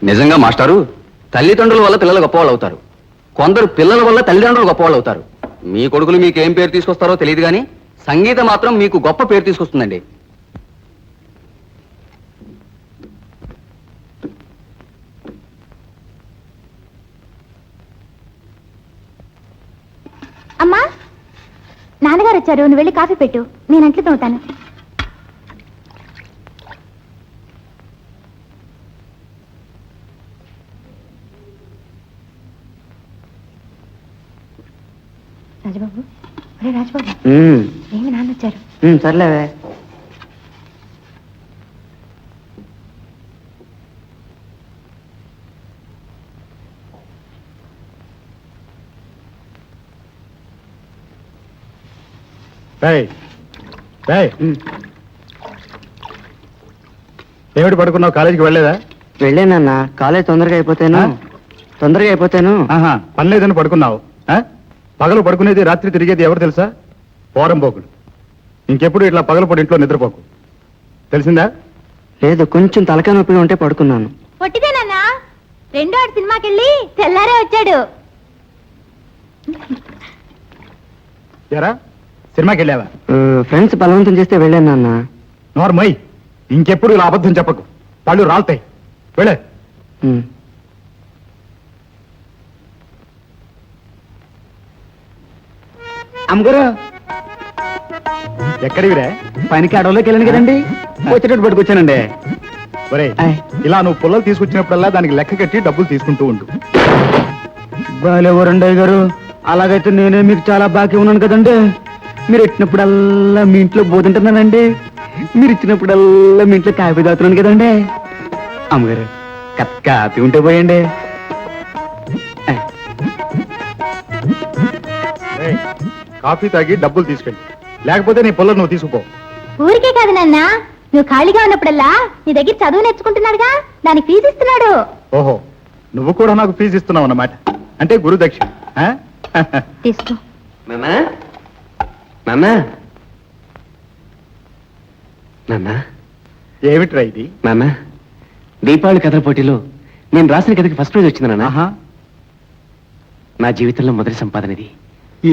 నిజంగా మాస్టారు, తల్లిదండ్రుల వల్ల పిల్లలు గొప్పవాళ్ళు అవుతారు. కొందరు పిల్లల వల్ల తల్లిదండ్రులు గొప్పవాళ్ళు అవుతారు. మీ కొడుకులు మీకు ఏం పేరు తీసుకొస్తారో తెలియదు కానీ సంగీత మాత్రం మీకు గొప్ప పేరు తీసుకొస్తుందండి. అమ్మా, నాన్నగారు వచ్చారు. నువ్వు వెళ్ళి కాఫీ పెట్టు, నేను అంట్లు తోముతాను. రాజబాబు, ఒరే రాజబాబు, ఏమి నాన్న వచ్చారు. సర్లేవే. ఏమిటి పడుకున్నావు? కాలేజీకి వెళ్ళలేదా? వెళ్ళానన్నా, కాలేజ్ తొందరగా అయిపోతాను. పని లేదని పడుకున్నావు. పగలు పడుకునేది, రాత్రి తిరిగేది ఎవరు తెలుసా? పోరంబోకులు. ఇంకెప్పుడు ఇట్లా పగలు పడి ఇంట్లో నిద్రపోకు, తెలిసిందా? లేదు, కొంచెం తలకాయ నొప్పిగా ఉంటే పడుకున్నాను. పొట్టిదేనన్నా, రెండో ఆడు సినిమాకి వెళ్ళి తెల్లారే వచ్చాడు. ఎరా, సినిమాకి వెళ్ళావా? ఫ్రెండ్స్ బలవంతం చేస్తే వెళ్ళానన్నా. నోర్మై, ఇంకెప్పుడు ఇలా అబద్ధం చెప్పకు, పళ్ళు రాలుతాయి. వెళ్ళే. అమ్మగారు, ఎక్కడివిరా? పనికి అడవులోకి వెళ్ళాను కదండి, వచ్చేటట్టు పట్టుకొచ్చానండి. ఒరే, ఇలా నువ్వు పుల్లలు తీసుకొచ్చినప్పుడల్లా దానికి లెక్క కట్టి డబ్బులు తీసుకుంటూ ఉండు. బాలేవరండయ్య గారు, అలాగైతే నేనే మీకు చాలా బాకీ ఉన్నాను కదండి. మీరు ఇచ్చినప్పుడల్లా మీ ఇంట్లో బోతుంటున్నానండి, మీరు ఇచ్చినప్పుడల్లా మీ ఇంట్లో కాఫీ తాగుతున్నాను కదండి. అమ్మగారు, కాఫీ ఉంటే పోయండి. కాఫీ తాగి డబ్బులు తీసుకెళ్ళి లేకపోతే నీ పొలం నువ్వు తీసుకుపో. ఊరికే కాదు నాన్న, నువ్వు ఖాళీగా ఉన్నప్పుడల్లా నీ దగ్గర చదువు నేర్చుకుంటున్నాడుగా, దానికి ఫీజు ఇస్తున్నాడు. ఓహో, నువ్వు కూడా నాకు ఫీజు ఇస్తున్నావు అన్నమాట. అంటే గురుదక్షిణ. ఆ? తీసుకో. నాన్నా నాన్నా నాన్నా ఏమిట్రా ఇది? నాన్న, దీపావళి కథల పోటీలో నేను రాసిన కథకి ఫస్ట్ ప్రైజ్ వచ్చింది నాన్న. ఆహా, నా జీవితంలో మొదటి సంపాదన ఇది.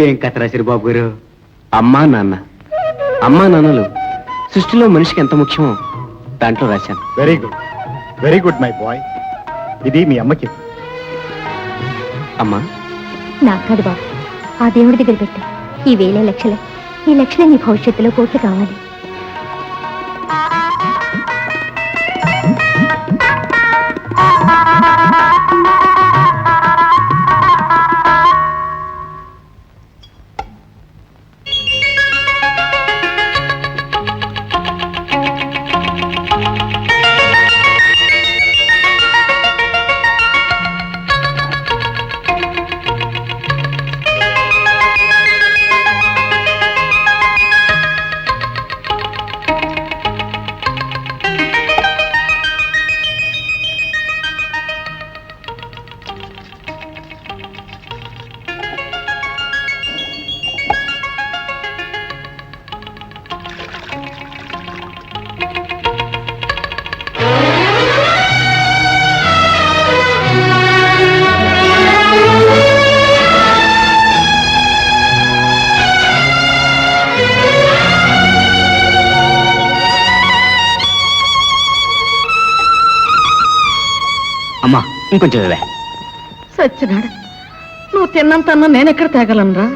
ఏం కథ రాశారు బాబు గారు? అమ్మా నాన్న, అమ్మా నాన్నలు సృష్టిలో మనిషికి ఎంత ముఖ్యమో దాంట్లో రాశాను. Very good, very good my boy. ఇది మీ అమ్మకి. అమ్మా, నాకు కాదు బాబు, ఆ దేవుడి దగ్గర పెట్టు. ఈ వేలే లక్షలే, ఈ లక్షలే నీ భవిష్యత్తులో కోట్లు కావాలి. అమ్మా ఇంకొంచెం చదివా. సచ్చినాడు, నువ్వు తిన్నంతన్నా నేనెక్కడ తేగలనురా?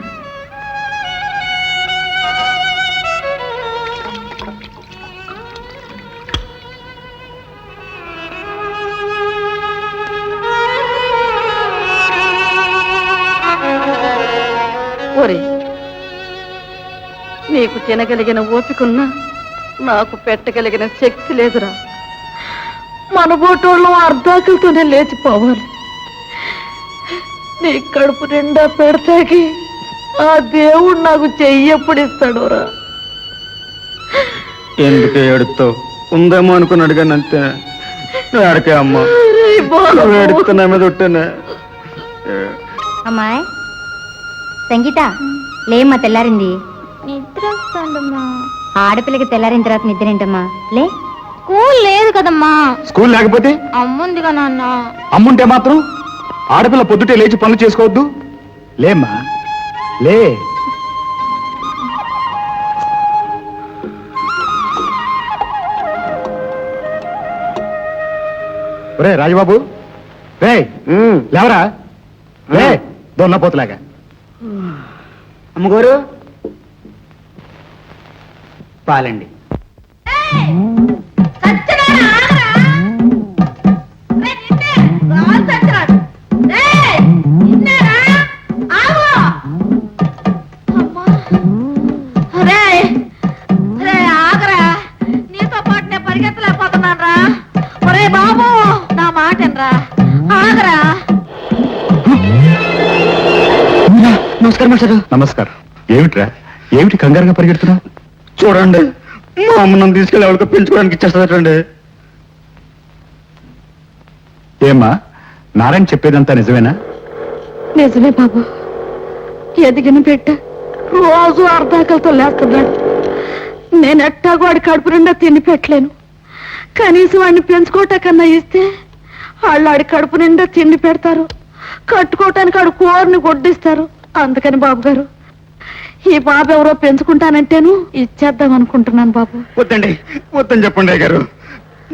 ఒరే, నీకు తినగలిగిన ఓపికన్నా నాకు పెట్టగలిగిన శక్తి లేదురా. మన బోటోళ్ళు అర్ధాకులతోనే లేచిపోవాలి. నీ కడుపు నిండా పెడతాకి ఆ దేవుడు నాకు చెయ్యప్పుడు ఇస్తాడురా. ఎందుకు ఏడుతావు? ఉందేమో అనుకుని అడిగాను అంతే. అడిగే అమ్మ, ఏడుతున్నా మీద ఉంటానే. అమ్మాయి సంగీత, లేమ్మా, తెల్లారింది. నిద్ర వస్తుందమ్మా. ఆడపిల్లకి తెల్లారిన తర్వాత నిద్ర ఏంటమ్మా? లే, స్కూల్ లేదు కదమ్మా. స్కూల్ లేకపోతే అమ్ముందిగా నాన్న. అమ్ముంటే మాత్రం ఆడపిల్ల పొద్దుటే లేచి పనులు చేసుకోవద్దు. లేమ్మా, లే. ఒరే రాజబాబు, రే లేవరా, లే, దొన్నపోతులాగా. అమ్మగారు, పాలండి. నీతో పాటు నేను పరిగెత్తలేకపోతున్నాను రా. ఒరే బాబు, నా మాట రా, ఆగరా. నమస్కారం సార్. నమస్కారం. ఏమిట్రా, ఏమిటి కంగారుగా పరిగెడుతున్నావు? చూడండి, మా అమ్మ నన్ను తీసుకెళ్ళి ఎవరికో పెంచుకోవడానికి ఇచ్చేస్తారండి. ఏమ్మా, నారాయణ చెప్పేదంతా నిజమేనా? నిజమే బాబు, ఎదిగిన బిడ్డ రోజు అర్ధాకలతో లేస్తున్నాడు. నేను ఎట్టాగో వాడి కడుపు నిండా తిండి పెట్టలేను. కనీసం వాడిని పెంచుకోవటాకన్నా ఇస్తే వాళ్ళు ఆడి కడుపు నిండా తిండి పెడతారు, కట్టుకోవటానికి ఆడు కోరిని కొడ్డిస్తారు. అందుకని బాబు గారు, ఈ బాబు ఎవరో పెంచుకుంటానంటేను ఇచ్చేద్దాం అనుకుంటున్నాను బాబు. వద్దండి, వద్దని చెప్పండి గారు.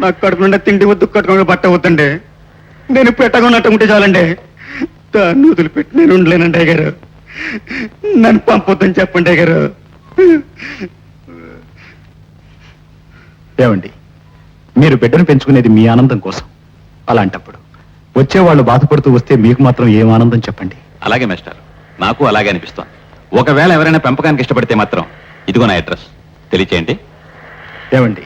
నాకు కడుపు నుండి తిండి వద్దు, కట్టుకుని బట్ట వద్దండి. నేను పెట్టకుండా ఉంటే చాలండి. దాన్ని వదిలిపెట్టి నేను ఉండలేనండి గారు. నన్ను పంపొద్దని చెప్పండి గారు. ఏమండి, మీరు బిడ్డను పెంచుకునేది మీ ఆనందం కోసం. అలాంటప్పుడు వచ్చేవాళ్ళు బాధపడుతూ వస్తే మీకు మాత్రం ఏం ఆనందం చెప్పండి. అలాగే మిస్టర్, నాకు అలాగే అనిపిస్తోంది. ఒకవేళ ఎవరైనా పెంపకానికి ఇష్టపడితే మాత్రం ఇదిగో నా అడ్రస్, తెలియచేయండి. ఏమండి,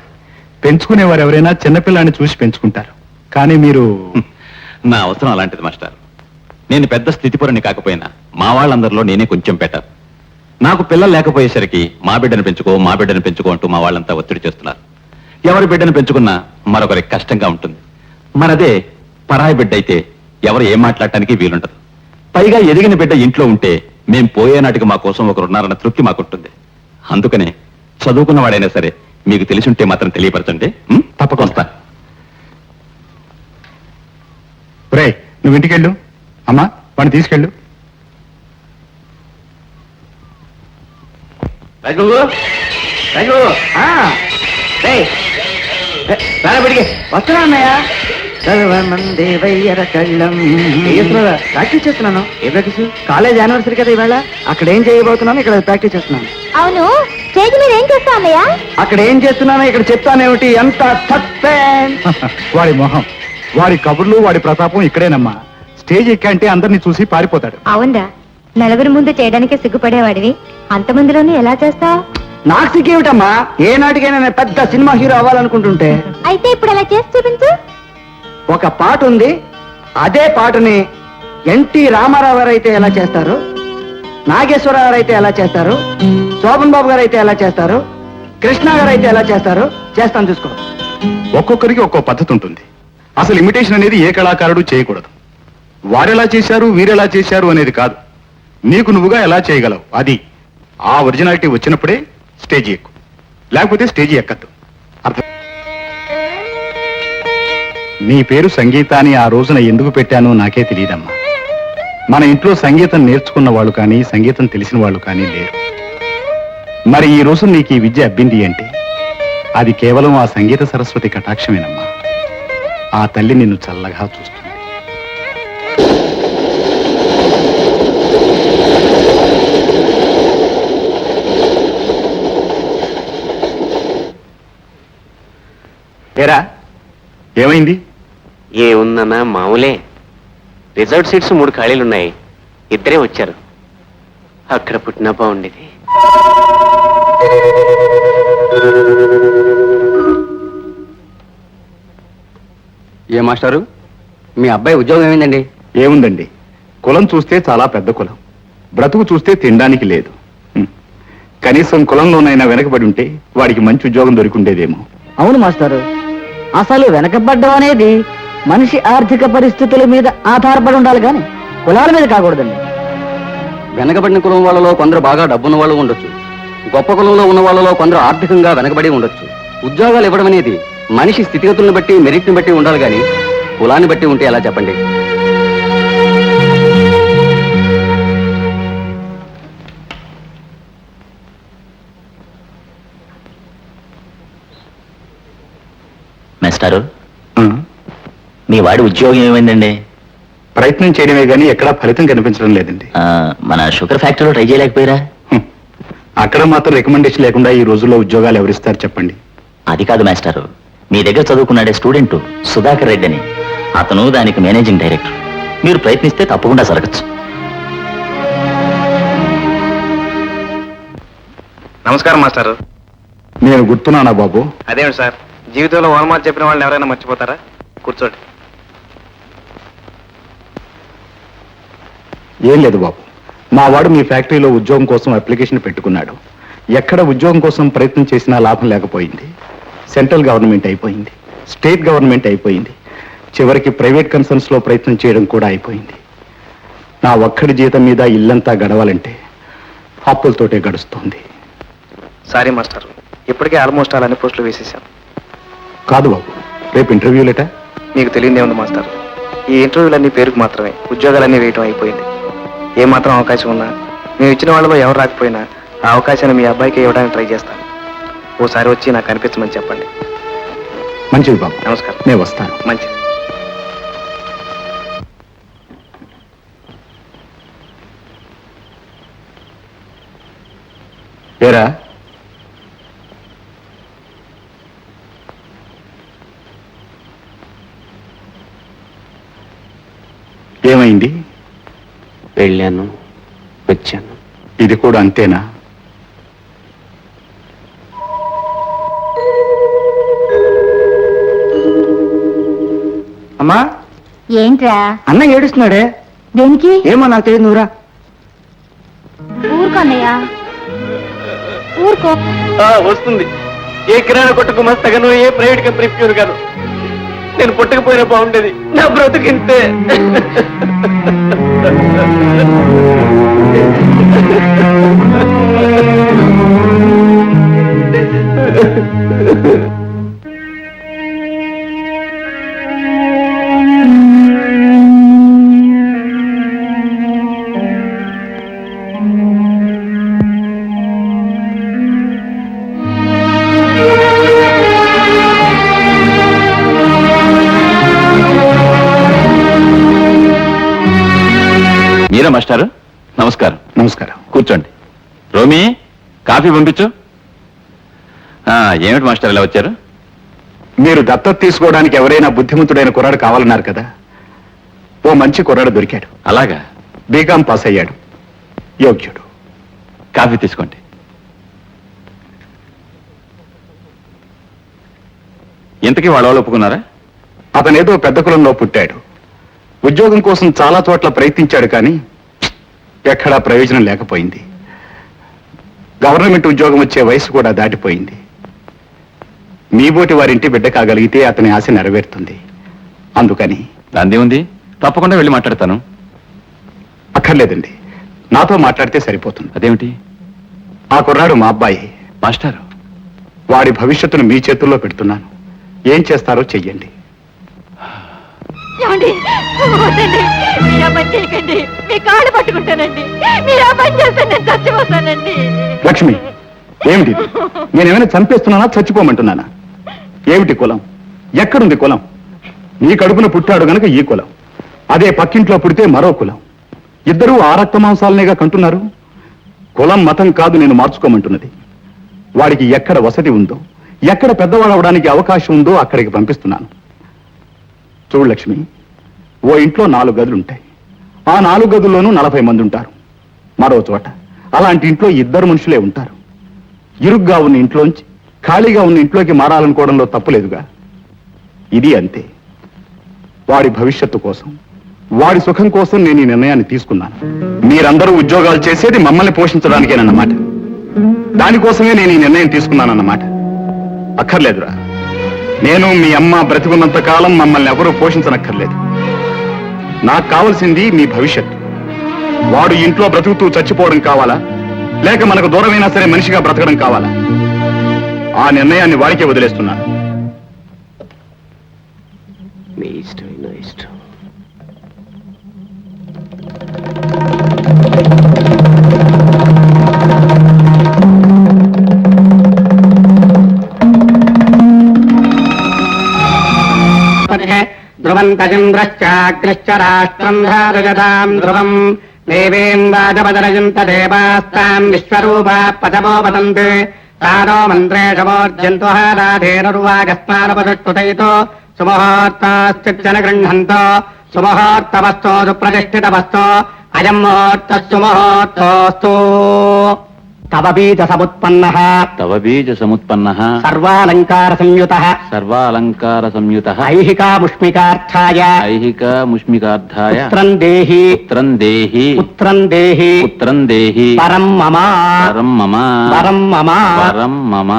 పెంచుకునేవారు ఎవరైనా చిన్నపిల్లాన్ని చూసి పెంచుకుంటారు, కానీ మీరు నా అవసరం అలాంటిది మాస్టర్. నేను పెద్ద స్థితిపరుని కాకపోయినా మా వాళ్ళందరిలో నేనే కొంచెం బెటర్. నాకు పిల్లలు లేకపోయేసరికి మా బిడ్డను పెంచుకో అంటూ మా వాళ్ళంతా ఒత్తిడి చేస్తున్నారు. ఎవరి బిడ్డను పెంచుకున్నా మరొకరికి కష్టంగా ఉంటుంది. మనదే పరాయి బిడ్డ అయితే ఎవరు ఏం మాట్లాడటానికి వీలుండదు. పైగా ఎదిగిన బిడ్డ ఇంట్లో ఉంటే మేం పోయేనాటికి మా కోసం ఒకరున్నారన్న తృప్తి మాకుంటుంది. అందుకనే చదువుకున్న వాడైనా సరే మీకు తెలిసి ఉంటే మాత్రం తెలియపరచండి. తప్పకొస్తా. రే, నువ్వు ఇంటికెళ్ళు. అమ్మా, వాడిని తీసుకెళ్ళు. వస్తున్నా అన్నయ్య. ప్రాక్టీస్ చేస్తున్నాను. ఏ ప్రాక్టీస్? కాలేజ్ యానివర్సరీ కదా ఇవాళ. అక్కడ ఏం చేయబోతున్నాను, ఇక్కడ ప్రాక్టీస్ చేస్తున్నాను. అవును, స్టేజ్ మీద ఏం చేస్తా అన్నయ్య? అక్కడ ఏం చేస్తున్నానో ఇక్కడ చెప్తానేమిటి? ఎంత వాడి మొహం, వాడి కబుర్లు, వాడి ప్రతాపం ఇక్కడేనమ్మా. స్టేజ్ ఎక్కంటే అందరినీ చూసి పారిపోతాడు. అవునరా, నలుగురి ముందు చేయడానికే సిగ్గుపడేవాడివి, అంతమందిలోనే ఎలా చేస్తావు? నాకు సిగ్గేమిటమ్మా? ఏ నాటికైనా నేను పెద్ద సినిమా హీరో అవ్వాలనుకుంటుంటే. అయితే ఇప్పుడు అలా చేసి చూపించు. ఒక పాట ఉంది, అదే పాటని ఎన్టీ రామారావు గారు అయితే ఎలా చేస్తారు, నాగేశ్వరరావు గారు అయితే ఎలా చేస్తారు, శోభన్ బాబు గారు అయితే ఎలా చేస్తారు, కృష్ణ గారు అయితే ఎలా చేస్తారు, చేస్తాను చూసుకో. ఒక్కొక్కరికి ఒక్కో పద్ధతి ఉంటుంది. అసలు ఇమిటేషన్ అనేది ఏ కళాకారుడు చేయకూడదు. వారెలా చేశారు, వీరెలా చేశారు అనేది కాదు, నీకు నువ్వుగా ఎలా చేయగలవు. అది ఆ ఒరిజినాలిటీ వచ్చినప్పుడే స్టేజీ ఎక్కు, లేకపోతే స్టేజీ ఎక్కద్దు. అర్థం? నీ పేరు సంగీత అని ఆ రోజున ఎందుకు పెట్టానో నాకే తెలియదమ్మా. మన ఇంట్లో సంగీతం నేర్చుకున్న వాళ్ళు కానీ, సంగీతం తెలిసిన వాళ్ళు కానీ లేరు. మరి ఈ రోజు నీకు ఈ విద్య అబ్బింది అంటే అది కేవలం ఆ సంగీత సరస్వతి కటాక్షమేనమ్మా. ఆ తల్లి నిన్ను చల్లగా చూస్తుంది. ఏరా, ఏమైంది? ఏముందన్నా, మామూలే. రిజర్వ్ సీట్స్ 3 ఖాళీలున్నాయి, ఇద్దరే వచ్చారు. అక్కడ పుట్టినా బాగుండేది. ఏ మాస్టారు, మీ అబ్బాయి ఉద్యోగం ఏమైందండి? ఏముందండి, కులం చూస్తే చాలా పెద్ద కులం, బ్రతుకు చూస్తే తినడానికి లేదు. కనీసం కులంలోనైనా వెనకబడి ఉంటే వాడికి మంచి ఉద్యోగం దొరికిండేదేమో. అవును మాస్టారు, అసలు వెనకబడ్డం అనేది మనిషి ఆర్థిక పరిస్థితుల మీద ఆధారపడి ఉండాలి కానీ కులాల మీద కాకూడదండి. వెనకబడిన కులం వాళ్ళలో కొందరు బాగా డబ్బున్న వాళ్ళు ఉండొచ్చు, గొప్ప కులంలో ఉన్న వాళ్ళలో కొందరు ఆర్థికంగా వెనకబడి ఉండొచ్చు. ఉద్యోగాలు ఇవ్వడం అనేది మనిషి స్థితిగతులను బట్టి, మెరిట్ని బట్టి ఉండాలి కానీ కులాన్ని బట్టి ఉంటే ఎలా చెప్పండి? మాస్టారు, మీ వాడి ఉద్యోగం ఏమైందండి? ప్రయత్నం చేయడమే గానీ ఎక్కడా ఫలితం కనిపించడం లేదండి. మన షుగర్ ఫ్యాక్టరీలో ట్రై చేయలేకపోయారా? అక్కడ మాత్రం రికమెండేషన్ లేకుండా ఈ రోజుల్లో ఉద్యోగాలు ఎవరిస్తారు చెప్పండి? అది కాదు మాస్టారు, మీ దగ్గర చదువుకున్నాడే స్టూడెంట్ సుధాకర్ రెడ్డి అని, అతను దానికి మేనేజింగ్ డైరెక్టర్. మీరు ప్రయత్నిస్తే తప్పకుండా జరగచ్చు. నమస్కారం మాస్టారు. నేను గుర్తున్నానా బాబు? అదేమిటి సార్, జీవితంలో ఓనమాలు చెప్పిన వాళ్ళని ఎవరైనా మర్చిపోతారా? కూర్చోండి. ఏం లేదు బాబు, మా వాడు మీ ఫ్యాక్టరీలో ఉద్యోగం కోసం అప్లికేషన్ పెట్టుకున్నాడు. ఎక్కడ ఉద్యోగం కోసం ప్రయత్నం చేసినా లాభం లేకపోయింది. సెంట్రల్ గవర్నమెంట్ అయిపోయింది, స్టేట్ గవర్నమెంట్ అయిపోయింది, చివరికి ప్రైవేట్ కన్సర్న్స్ లో ప్రయత్నం చేయడం కూడా అయిపోయింది. నా ఒక్కడి జీతం మీద ఇల్లంతా గడవాలంటే అప్పులతోటే గడుస్తోంది. సారీ మాస్టర్, ఇప్పటికే ఆల్మోస్ట్ అన్ని పోస్టులు వేసేసాం. కాదు బాబు, రేపు ఇంటర్వ్యూ లేట. మీకు తెలియదే ఉంది మాస్టర్, ఈ ఇంటర్వ్యూలన్నీ పేరుకు మాత్రమే, ఉద్యోగాలన్నీ వేయటం అయిపోయింది. ఏమాత్రం అవకాశం ఉన్నా, మేము ఇచ్చిన వాళ్ళలో ఎవరు రాకపోయినా ఆ అవకాశాన్ని మీ అబ్బాయికి ఇవ్వడానికి ట్రై చేస్తాను. ఓసారి వచ్చి నాకు కనిపించమని చెప్పండి. మంచిది బాబు, నమస్కారం. నేను వస్తాను. మంచిది. ఏరా, ఏమైంది? వెళ్ళాను, వచ్చాను. ఇది కూడా అంతేనా? అమ్మా, ఏంట్రా? అన్న ఏడుస్తున్నాడే. దేనికి? ఏమో నాకు తెలియదు, నువ్వురా. ఊరుకోన్నయ్య, ఊరుకో. వస్తుంది. ఏ కిరాణా కొట్టుకు మస్తగాను, ఏ ప్రైవేట్ కంపెనీ ప్యూర్ గాను. నేను పుట్టకపోయినా బాగుండేది. నా బ్రతుకింతే. మీరా మాస్టారు? నమస్కారం. నమస్కారం. కూర్చోండి. రోమి, కాఫీ పంపించు. ఏమిటి మాస్టర్ ఇలా వచ్చారు? మీరు దత్తత తీసుకోవడానికి ఎవరైనా బుద్ధిమంతుడైన కుర్రాడు కావాలన్నారు కదా, ఓ మంచి కుర్రాడు దొరికాడు. అలాగా? బీకాం పాస్ అయ్యాడు, యోగ్యుడు. కాఫీ తీసుకోండి. ఇంతకీ వాళ్ళు ఒప్పుకున్నారా? అతనేదో పెద్ద కులంలో పుట్టాడు. ఉద్యోగం కోసం చాలా చోట్ల ప్రయత్నించాడు, కానీ ఎక్కడా ప్రయోజనం లేకపోయింది. గవర్నమెంట్ ఉద్యోగం వచ్చే వయసు కూడా దాటిపోయింది. మీబోటి వారింటి బిడ్డ కాగలిగితే అతని ఆశ నెరవేరుతుంది. అందుకని. దాందే ఉంది, తప్పకుండా వెళ్ళి మాట్లాడతాను. అక్కర్లేదండి, నాతో మాట్లాడితే సరిపోతుంది. అదేమిటి? ఆ కుర్రాడు మా అబ్బాయి. మాస్టారు, వాడి భవిష్యత్తును మీ చేతుల్లో పెడుతున్నాను. ఏం చేస్తారో చెయ్యండి. ఏమండి? వద్దండి, మీరు ఆ పని చేయకండి. మీ కాళ్ళు పట్టుకుంటానండి. మీరు ఆ పని చేస్తే నేను చచ్చిపోతానండి. లక్ష్మి, ఏమిటి? నేనేమైనా చంపేస్తున్నానా, చచ్చిపోమంటున్నానా? ఏమిటి కులం? ఎక్కడుంది కులం? నీ కడుపున పుట్టాడు గనక ఈ కులం, అదే పక్కింట్లో పుడితే మరో కులం. ఇద్దరూ ఆ రక్త మాంసాలనేగా కంటున్నారు. కులం మతం కాదు నేను మార్చుకోమంటున్నది. వాడికి ఎక్కడ వసతి ఉందో, ఎక్కడ పెద్దవాడవడానికి అవకాశం ఉందో అక్కడికి పంపిస్తున్నాను. చూడు లక్ష్మి, ఓ ఇంట్లో 4 గదులుంటాయి. ఆ 4 గదుల్లోనూ 40 మంది ఉంటారు. మరో చోట అలాంటి ఇంట్లో 2 మనుషులే ఉంటారు. ఇరుగ్గా ఉన్న ఇంట్లోంచి ఖాళీగా ఉన్న ఇంట్లోకి మారాలనుకోవడంలో తప్పులేదుగా. ఇది అంతే. వాడి భవిష్యత్తు కోసం, వాడి సుఖం కోసం నేను ఈ నిర్ణయాన్ని తీసుకున్నాను. మీరందరూ ఉద్యోగాలు చేసేది మమ్మల్ని పోషించడానికేనన్నమాట. దానికోసమే నేను ఈ నిర్ణయం తీసుకున్నానన్నమాట. అక్కర్లేదురా, నేను మీ అమ్మ బ్రతికున్నంత కాలం మమ్మల్ని ఎవరూ పోషించనక్కర్లేదు. నాకు కావలసింది మీ భవిష్యత్తు. వాడు ఇంట్లో బ్రతుకుతూ చచ్చిపోవడం కావాలా, లేక మనకు దూరమైనా సరే మనిషిగా బ్రతకడం కావాలా? ఆ నిర్ణయాన్ని వాడికే వదిలేస్తున్నాను. మీ ఇష్టం, నా ఇష్టం. ధ్రువంతచంద్రశ్చాగ్రశ్చ రాష్ట్రం ధారయతాం ధ్రువం దేవేంద్రాజపదరజంత దేవాస్తాం విశ్వరూపా పదమో వదంతే తారో మంత్రేషమోర్జంతు హారాధేనుర్వాగస్మానపదుష్టైతో సుముహూర్తాశ్చిత్తన గృహంతో సుముహూర్తవస్తో సుప్రతిష్ఠితవస్తో అయం ముహూర్తః సుముహూర్తోస్తు. తవ బీజ సముత్పన్నః, తవ బీజ సముత్పన్నః, సర్వాలంకార సంయుతః, సర్వాలంకార సంయుతః, ఐహికాముష్మికార్థాయ, ఐహికముష్మికార్థాయ, పుత్రం దేహి, పుత్రం దేహి, పుత్రం దేహి, పుత్రం దేహి, పరం మమ, పరం మమ, పరం మమ, పరం మమ.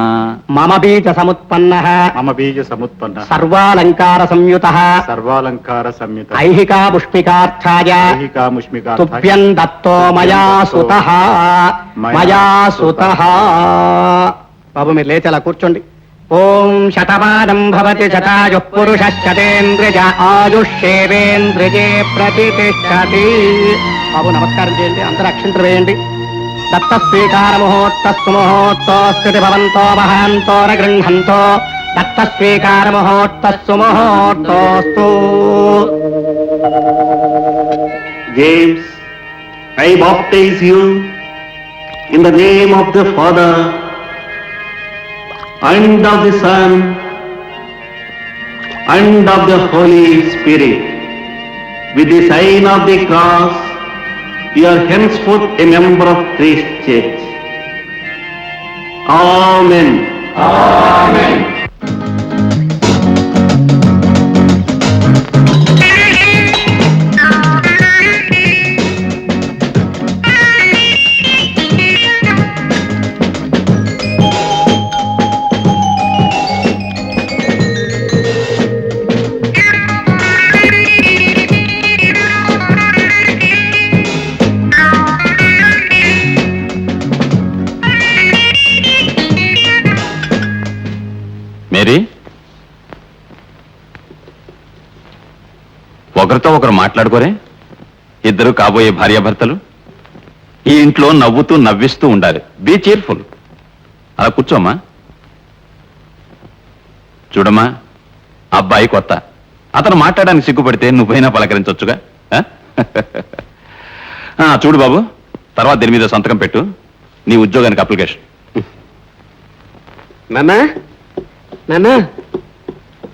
మమ బీజ సముత్పన్నః, మమ బీజ సముత్పన్న, సర్వాలంకార సంయుతః, సర్వాలంకార సంయుత, ఐహికాముష్మికార్థాయ, ఐహికాముష్మికార్థాయ, తుభ్యం దత్తో మయా సుతః, మయా సుతః. బాబు మీరు లేచి అలా కూర్చోండి. ఓం శతమానం భవతి శతాయుః పురుషః శతేంద్రియ ఆయుష్యేవేంద్రియే ప్రతిష్ఠతి. బాబు నమస్కారం చేయండి, అందరూ అక్షింతలు వేయండి. దత్త స్వీకార ముహూర్తస్సు ముహూర్తోస్థితి భవంతో మహాంతో న గృహంతో దత్త స్వీకార ముహూర్తస్సు ముహూర్తోస్తు. James, I baptize you in the name of the Father and of the Son and of the Holy Spirit. With the sign of the cross, you are henceforth a member of Christ Church. Amen. Amen. ఒకరితో ఒకరు మాట్లాడుకోరే? ఇద్దరు కాబోయే భార్యాభర్తలు ఈ ఇంట్లో నవ్వుతూ నవ్విస్తూ ఉండాలి. Be cheerful. అలా కూర్చోమ్మా. చూడమ్మా, అబ్బాయి కొత్త, అతను మాట్లాడడానికి సిగ్గుపడితే నువ్వైనా పలకరించొచ్చుగా. చూడు బాబు, తర్వాత దీని మీద సంతకం పెట్టు. నీ ఉద్యోగానికి అప్లికేషన్. నాన్నా నాన్నా,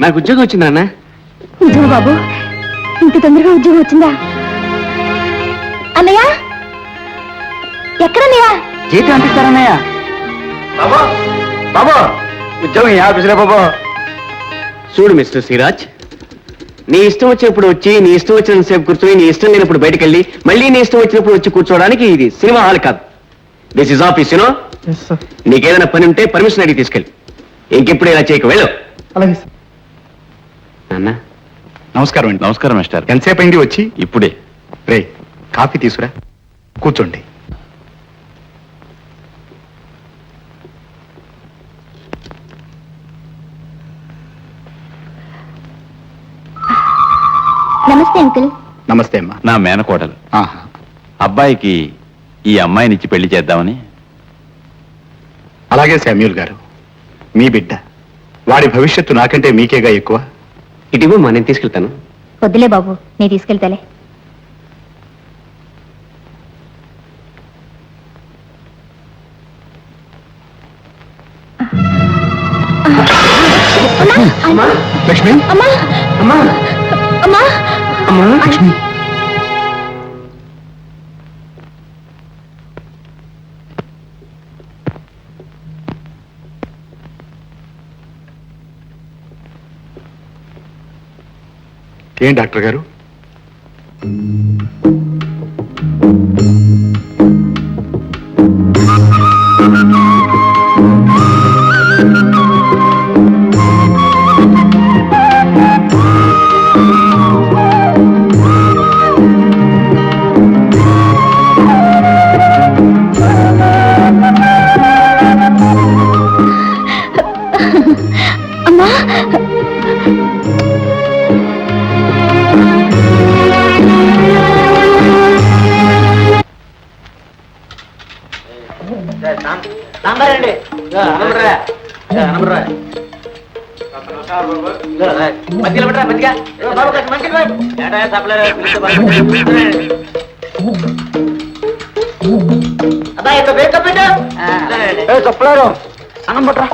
నాకు ఉద్యోగం వచ్చింది నాన్న. నిజమా బాబు? ఇంత తొందరగా ఉద్యోగం వచ్చిందా? అన్నయ్య ఎక్కడన్నయ్యా? జీతం అంటిస్తారన్నయ్య. బాబా బాబా, ఉద్యోగం ఏ ఆఫీసులో బాబా? చూడు మిస్టర్ సిరాజ్, నీ ఇష్టం వచ్చినప్పుడు వచ్చి నీ ఇష్టం వచ్చినంతసేపు కూర్చొని నీ ఇష్టం లేనప్పుడు బయటకు వెళ్ళి మళ్ళీ నీ ఇష్టం వచ్చినప్పుడు వచ్చి కూర్చోవడానికి ఇది సినిమా హాల్ కాదు. This is office. యూనో, నీకేదైనా పని ఉంటే పర్మిషన్ అడిగి తీసుకెళ్ళి. ఇంకెప్పుడు ఇలా చేయక వెళ్ళు. అలాగే నాన్న నమస్కారం అండి. నమస్కారం మిస్టర్. ఎంతసేపు అయింది వచ్చి? ఇప్పుడే. రే, కాఫీ తీసుకురా, కూర్చోండి. నమస్తే అంకుల్. నమస్తే అమ్మా. నా మేనకోడలు. ఆహా. అబ్బాయికి ఈ అమ్మాయినిచ్చి పెళ్లి చేద్దామని. అలాగే శామ్యూల్ గారు, మీ బిడ్డ, వాడి భవిష్యత్తు నాకంటే మీకేగా ఎక్కువ. ఇటీవో మా నేను తీసుకెళ్తాను. వద్దులే బాబు, నేను తీసుకెళ్తాలే. లక్ష్మి, అమ్మా అమ్మా అమ్మా అమ్మా, లక్ష్మి. ఏం డాక్టర్ గారు? అమ్మా చెప్పలేరు అన్నం పట్రా.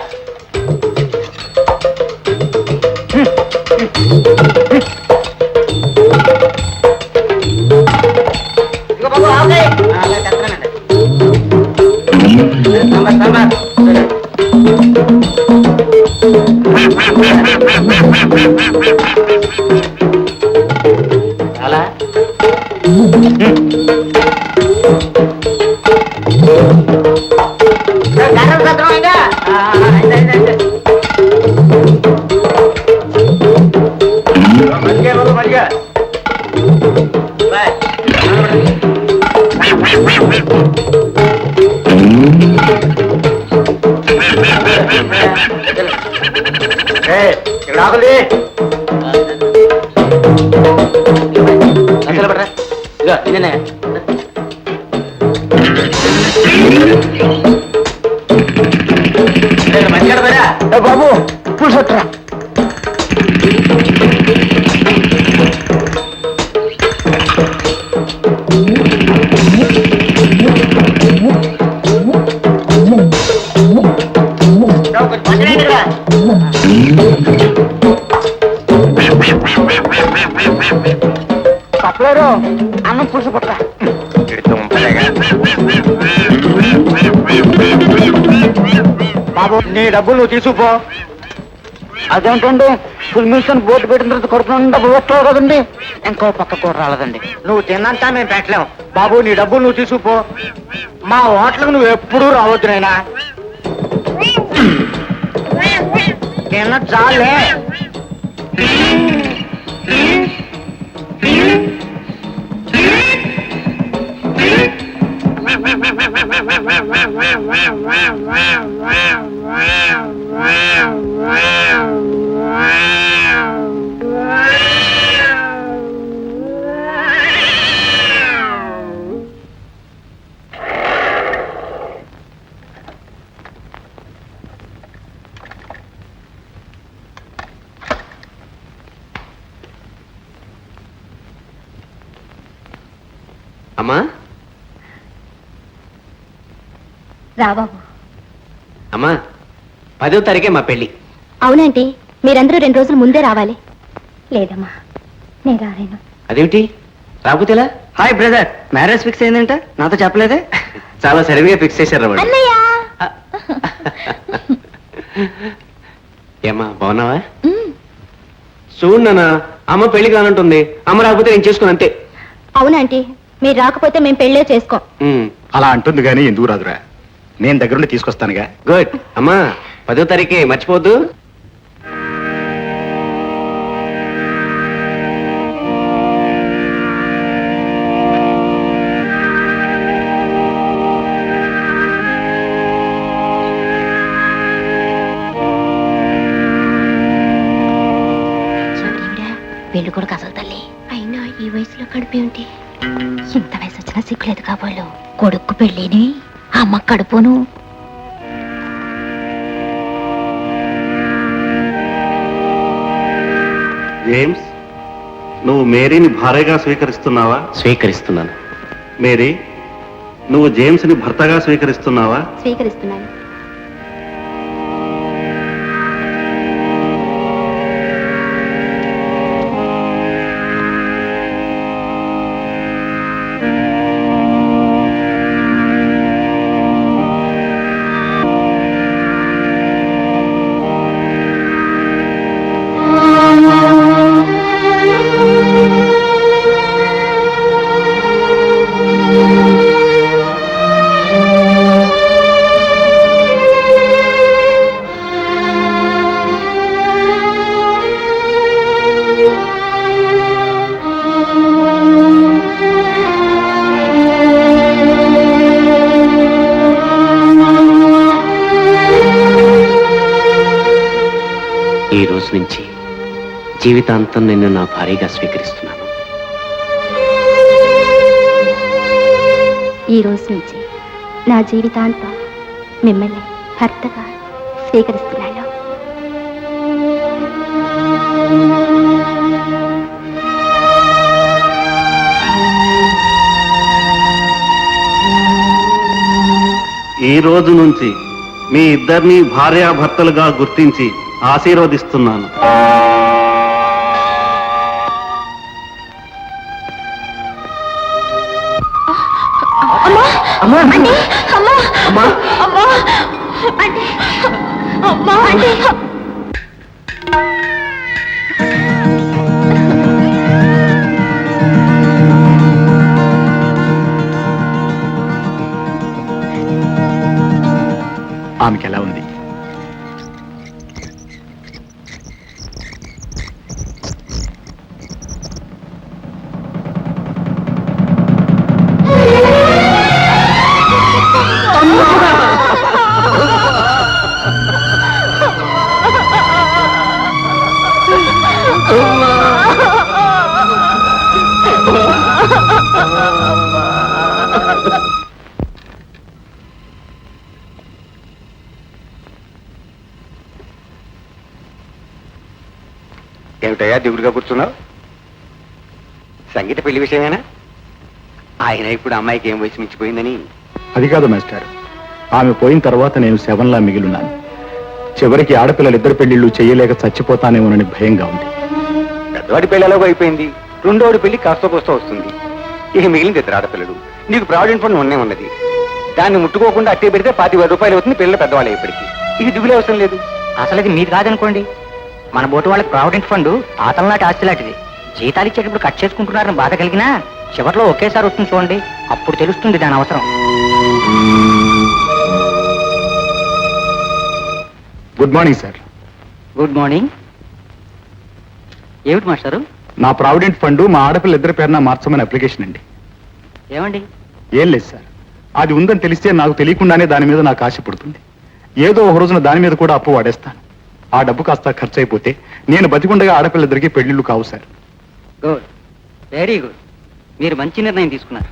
అలా రాకులే పడరా. ఇదే బాబు పులుసొట్టరా. చెప్పలేరు అన్నం పులుసు పట్టరా. బాబు నీ డబ్బులు నువ్వు తీసుకుపో. అదేంటండి, ఫుల్ మిషన్ బోర్డు పెట్టిన తర్వాత కొడుతున్నా డబ్బులు వస్తావు కదండి. ఇంకో పక్క కూడా రాలేదండి. నువ్వు తిన్నంతా మేము పెట్టలేము. బాబు నీ డబ్బులు నువ్వు తీసుకుపో. మా హోటల్కి నువ్వు ఎప్పుడూ రావద్దు నైనా. తిన్న చాలే. అమ్మా రా బాబు. అమ్మా 10వ తారీఖే మా పెళ్లి. అవునంటే మీరందరూ 2 రోజులు ముందే రావాలి. లేదమ్మా నేను రాలేను. అదేమిటి రాకపోతేలా? హాయ్ బ్రదర్, మ్యారేజ్ ఫిక్స్ అయిందంట, నాతో చెప్పలేదే? చాలా సరిగ్గా ఫిక్స్ చేశారు వాడు. అన్నయ్య ఏమ్మా బాగున్నావా? చూడు నాన్న, అమ్మ పెళ్లి కానంటుంది. అమ్మ రాకపోతే నేను చేసుకుని అంతే. అవునంటే మీరు రాకపోతే మేము పెళ్ళే చేసుకోం. అలా అంటుంది కానీ ఎందుకు రాదురా, నేను దగ్గరుండి తీసుకొస్తానుగా. గుడ్. అమ్మా 10వ తారీఖే మర్చిపోవద్దు. పెళ్లి కొడుకు అసలు తల్లి అయినా ఈ వయసులో కడుపు ఏమిటి? ఇంత వయసు వచ్చినా సిగ్గులేదు కాబోలు. కొడుకు పెళ్ళిని అమ్మ కడుపును. జేమ్స్, నువ్వు మేరీని భార్యగా స్వీకరిస్తున్నావా? స్వీకరిస్తున్నాను. మేరీ, నువ్వు జేమ్స్ని భర్తగా స్వీకరిస్తున్నావా? స్వీకరిస్తున్నాను. ఈ రోజు నుంచి జీవితాంతం నిన్ను నా భార్యగా స్వీకరిస్తున్నాను. ఈ రోజు నుంచి నా జీవితాంతం మిమ్మల్ని భర్తగా స్వీకరిస్తున్నాను. ఈ రోజు నుంచి మీ ఇద్దరిని భార్యాభర్తలుగా గుర్తించి ఆశీర్వదిస్తున్నాను. ఆమెకి ఎలా ఉంది? ఏమిటయ్యా దిగులుగా కూర్చున్నావు? సంగీత పెళ్లి విషయమేనా? ఆయన ఇప్పుడు అమ్మాయికి ఏం వయసు మించిపోయిందని. అది కాదు మాస్టర్, ఆమె పోయిన తర్వాత నేను శవంలా మిగిలిన్నాను. చివరికి ఆడపిల్లలిద్దరు పెళ్లిళ్ళు చేయలేక చచ్చిపోతానేమోనని భయంగా ఉంది. పెద్దవాడి పెళ్లి ఎలాగో అయిపోయింది. రెండోడి పెళ్లి కాస్త కోస్తా వస్తుంది. ఇక మిగిలింది 2 ఆడపిల్లలు. నీకు ప్రావిడెంట్ ఫండ్ ఉన్నది. దాన్ని ముట్టుకోకుండా అట్టే పెడితే 25,000 రూపాయలు అవుతుంది. పిల్లలు పెద్దవాళ్ళు ఇప్పటికి. ఇక దిగులే అవసరం లేదు. అసలు ఇది మీది కాదనుకోండి. మన బోటు వాళ్ళకి ప్రావిడెంట్ ఫండ్ తాతల నాటి ఆస్తి లాంటిది. జీతాలు ఇచ్చేటప్పుడు కట్ చేసుకుంటున్నారని బాధ కలిగినా చివరిలో ఒకేసారి వస్తుంది చూడండి, అప్పుడు తెలుస్తుంది దాని అవసరం. Good morning sir. Good morning. ఏమిటి మాస్టారు? నా ప్రావిడెంట్ ఫండ్ మా ఆడపిల్లలిద్దరి పేరున మార్చమని అప్లికేషన్ అండి. ఏమండి? ఏం లేదు సార్, అది ఉందని తెలిస్తే నాకు తెలియకుండానే దాని మీద నాకు ఆశ పుడుతుంది. ఏదో ఒక రోజున దాని మీద కూడా అప్పు వాడేస్తాను. ఆ డబ్బు కాస్త ఖర్చు అయిపోతే నేను బతికుండగా ఆడపిల్లలిద్దరికీ పెళ్లిళ్ళు కావు సార్. Good, very good. మీరు మంచి నిర్ణయం తీసుకున్నారు.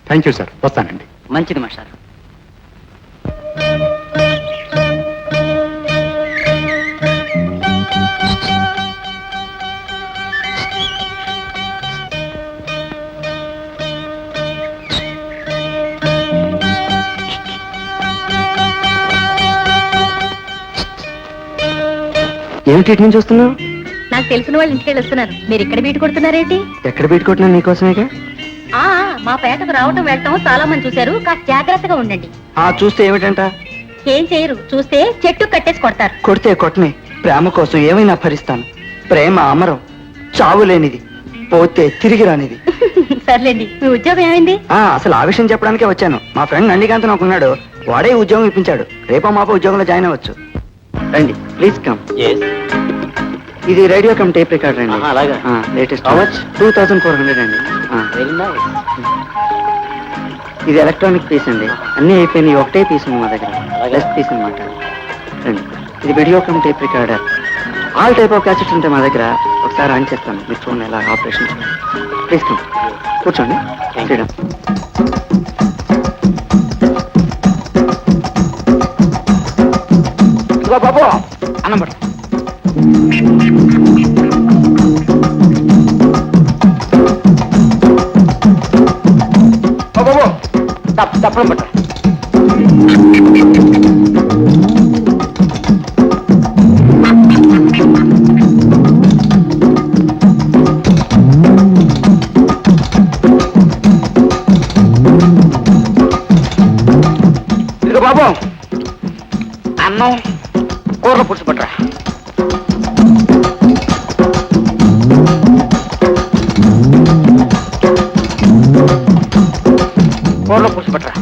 థ్యాంక్ యూ సార్, వస్తానండి. మంచిది మాస్టారు. ఏమిటి ఇటు నుంచి వస్తున్నావు? నాకు తెలిసిన వాళ్ళు ఇంటికి వస్తున్నారు. మీరు ఇక్కడ బీటు కొడుతున్నారేంటి? ఎక్కడ పెట్టుకుంటున్నా నీకోసమేగా. మా పేటకు రావటం వెళ్ళటం చాలా మంది చూశారు. కాస్త జాగ్రత్తగా ఉండండి. చూస్తే ఏమిటంట? ఏం చేయరు, చూస్తే చెట్టు కట్టేసి కొడతారు. కొడితే కొట్టనే, ప్రేమ కోసం ఏమైనా భరిస్తాను. ప్రేమ అమరం, చావు లేనిది, పోతే తిరిగి రానిది. సర్లేండి, మీ ఉద్యోగం ఏమైంది? అసలు ఆ విషయం చెప్పడానికే వచ్చాను. మా ఫ్రెండ్ నందికాంత్ నాకు ఉన్నాడు, వాడే ఉద్యోగం ఇప్పించాడు. రేపో మాపో ఉద్యోగంలో జాయిన్ అవ్వచ్చు. రండి ప్లీజ్ కమ్. ఇది రేడియో కమ్ టేప్ రికార్డర్ అండి. అలాగా. లేటెస్ట్ 2400 అండి. ఇది ఎలక్ట్రానిక్ పీస్ అండి. అన్నీ అయిపోయినాయి, ఒకటే పీస్ ఉంది మా దగ్గర, లెస్ పీస్ అనమాట. రండి, ఇది video come tape recorder. All type of cassettes ఉంటాయి మా దగ్గర. ఒకసారి ఆన్ చేస్తాను, మీరు చూడండి ఎలా ఆపరేషన్ చేయాలి. ప్లీజ్ కమ్, కూర్చోండి. ఫ్రీడమ్. బాబు అన్నం పట్టు. బాబు తప్పడం పట్టు. ఇదిగో బాబు అన్నం కూరలో పులుసు పట్టరా. కూరలో పులుసు పట్టరా.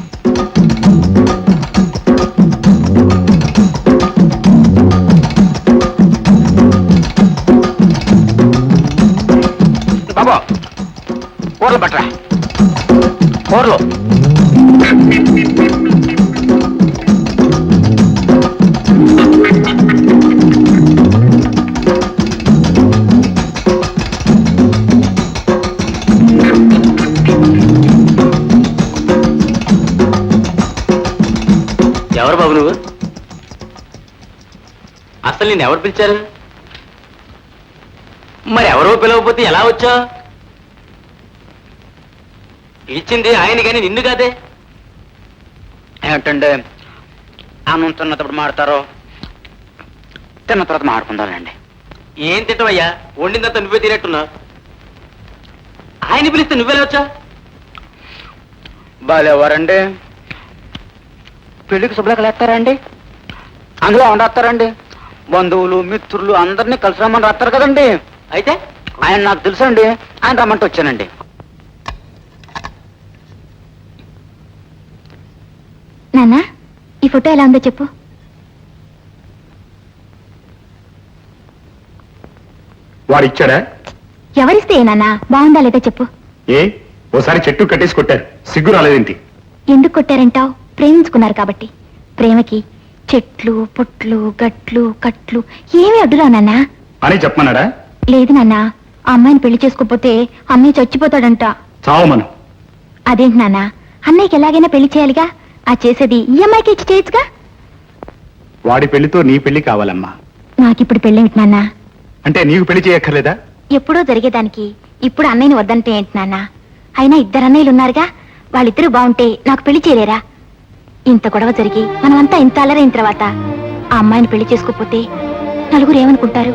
బాబు కూరలో పట్టరా. కూరలో ఎవరు బాబు నువ్వు? అసలు నేను ఎవరు పిలిచారు? మరి ఎవరో పిలవకపోతే ఎలా వచ్చా? పిలిచింది ఆయన కానీ నిన్ను కాదే. ఏమిటండి, అన్నం తిన్నప్పుడు మాడతారు, తిన్న తర్వాత మాడుకుంటారండి. ఏం తింటావయ్యా? వండిందంతా నువ్వే తినేట్టున్నావు. ఆయన పిలిస్తే నువ్వెలా వచ్చా? బాలేవారండి, పెళ్లికి శుభ్రకలు వేస్తారండి, అందులో వండేస్తారండి. బంధువులు మిత్రులు అందరినీ కలిసి రమ్మని రాస్తారు కదండి. అయితే ఆయన నాకు తెలుసండి, ఆయన రమ్మంటే వచ్చానండి. నాన్న, ఈ ఫోటో ఎలా ఉందో చెప్పు. వాడిచ్చాడా? ఎవరిస్తే నాన్న, బాగుందా లేదా చెప్పు. ఏ ఓసారి చెట్టు కట్టేసి కొట్టారు, సిగ్గు రాలేదేంటి? ఎందుకు కొట్టారంటావు? ప్రేమించుకున్నారు కాబట్టి. ప్రేమకి చెట్లు పొట్లు గట్లు కట్లు ఏమీ అడ్డురావు నాన్న అని చెప్పమన్నాడా? లేదు నాన్న, ఆ అమ్మాయిని పెళ్లి చేసుకోపోతే అన్నయ్య చచ్చిపోతాడంట. చావమను. అదేంటి నాన్న, అన్నయ్యకి ఎలాగైనా పెళ్లి చేయాలిగా. ఆ చేసేది ఈ అమ్మాయికి ఇచ్చి చేయొచ్చుగా. వాడి పెళ్లితో నీ పెళ్లి కావాలమ్మా. నాకిప్పుడు పెళ్ళేమిటి నాన్న? అంటే నీకు పెళ్లి చేయక్కర్లేదా? ఎప్పుడో జరిగేదానికి ఇప్పుడు అన్నయ్యని వద్దంటే ఏంటి నాన్న? అయినా ఇద్దరు అన్నయ్యలు ఉన్నారుగా, వాళ్ళిద్దరూ బాగుంటే నాకు పెళ్లి చేయలేరా? ఇంత గొడవ జరిగి మనమంతా ఇంత అల్లరైన తర్వాత ఆ అమ్మాయిని పెళ్లి చేసుకోపోతే నలుగురు ఏమనుకుంటారు?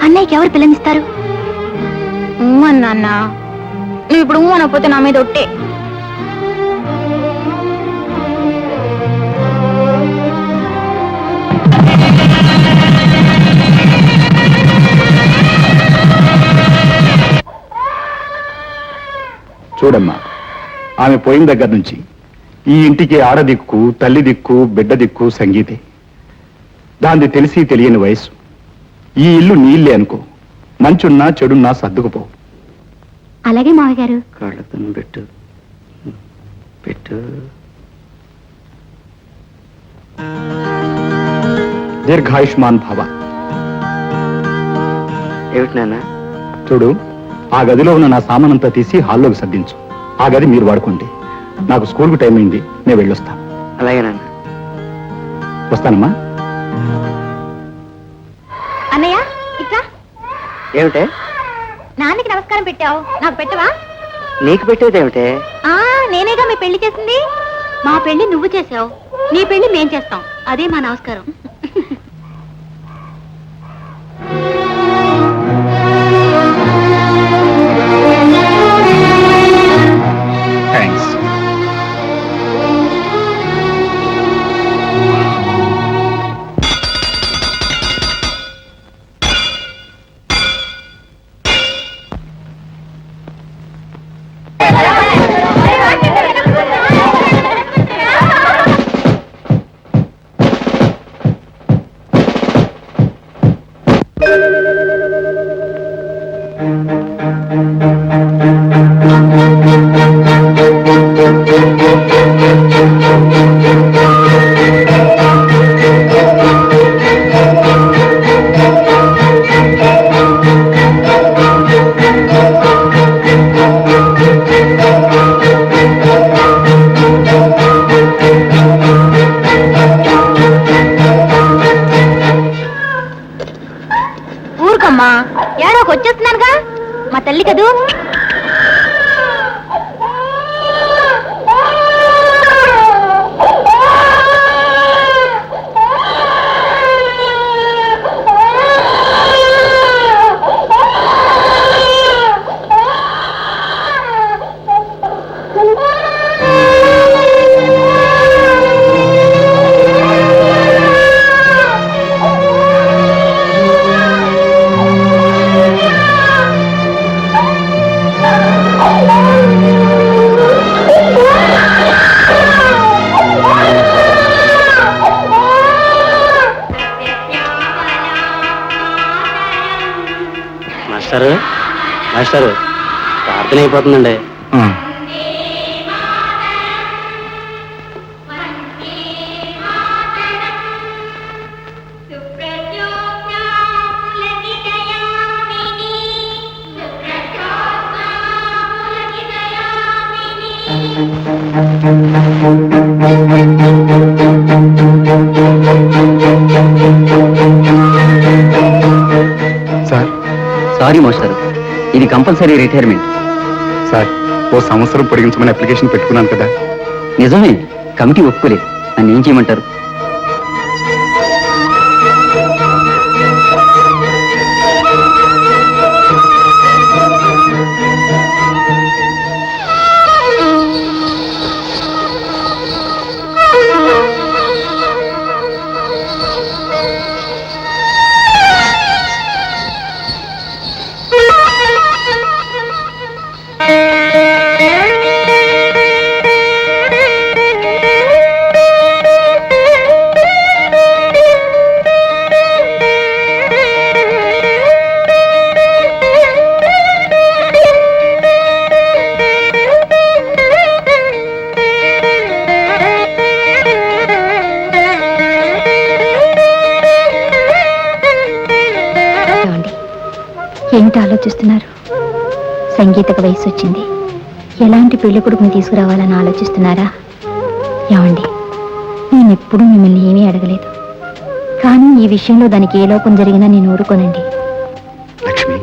అన్నయ్యకి ఎవరు పిల్లనిస్తారు? నాన్న, నువ్వు ఇప్పుడు అనకపోతే నా మీద ఒట్టే. చూడమ్మా, ఆమె పోయిన దగ్గర నుంచి ఈ ఇంటికి ఆడదిక్కు, తల్లి దిక్కు, బిడ్డ దిక్కు సంగీతే. దాన్ని తెలిసి తెలియని వయసు. ఈ ఇల్లు నీళ్ళే అనుకో, మంచున్నా చెడున్నా సర్దుకుపో. అలాగే మావయ్య గారు. కాళ్ళతో పెట్టు పెట్టు. దీర్ఘాయుష్మాన్ భవ. ఏమిటి నాన్న? చూడు, ఆ గదిలో ఉన్న నా సామానంతా తీసి హాల్లోకి సర్దించు. ఆ గది మీరు వాడుకోండి. నాకు స్కూల్కు టైం అయింది, నేను వెళ్ళొస్తాను. అలాగే నాన్న. వస్తానమ్మా. అన్నయ్య ఇట్లా. ఏమిటే? నాన్నకి నమస్కారం పెట్టావు, నాకు పెట్టవా? నీకు పెట్టేది ఏమిటే? నేనేగా మీ పెళ్లి చేసింది. మా పెళ్లి నువ్వు చేసావు, నీ పెళ్లి మేం చేస్తాం. అదే మా నమస్కారం. ఊరుకమ్మా, ఏడోకి వచ్చేస్తున్నానుగా, మా తల్లి కదూ. మాస్టారు ప్రార్థన అయిపోతుందండి. సార్, సారీ మాస్టారు, ఇది కంపల్సరీ రిటైర్మెంట్. సార్, ఓ సంవత్సరం పొడిగించమని అప్లికేషన్ పెట్టుకున్నాను కదా. నిజమే, కమిటీ ఒప్పుకోలేదు. నన్ను ఏం చేయమంటారు? ఏమిటి ఆలోచిస్తున్నారు? సంగీతకు వయసు వచ్చింది, ఎలాంటి పెళ్లి కొడుకుని తీసుకురావాలని ఆలోచిస్తున్నారా? ఏమండి, నేనెప్పుడూ మిమ్మల్ని ఏమీ అడగలేదు, కానీ ఈ విషయంలో దానికి ఏ లోపం జరిగినా నేను ఊరుకోనండి. లక్ష్మి,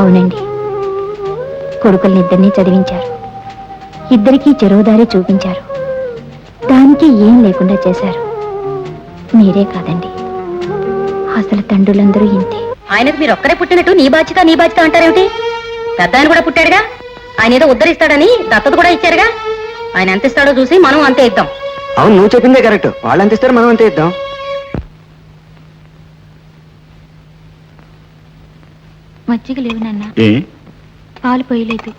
అవునండి, కొడుకుల్ని ఇద్దరినీ చదివించారు, ఇద్దరికీ చెరువుదారి చూపించారు, దానికి ఏం లేకుండా చేశారు. మీరే కాదండి, అసలు తండ్రులందరూ ఇంతే. ఆయనకు మీరు ఒక్కరే పుట్టినట్టు నీ బాధ్యత అంటారేమిటి? పెద్ద ఆయన కూడా పుట్టాడుగా, ఆయన ఏదో ఉద్ధరిస్తాడని దత్తత కూడా ఇచ్చారుగా. ఆయన ఎంత ఇస్తాడో చూసి మనం అంతే ఇద్దాం. అవును, నువ్వు చెప్పిందే కరెక్ట్. వాళ్ళు ఎంత ఇస్తారు, మనం అంతే ఇద్దాం. మజ్జిగ లేవు నాన్న, ఏ పాలు పోయలేదు.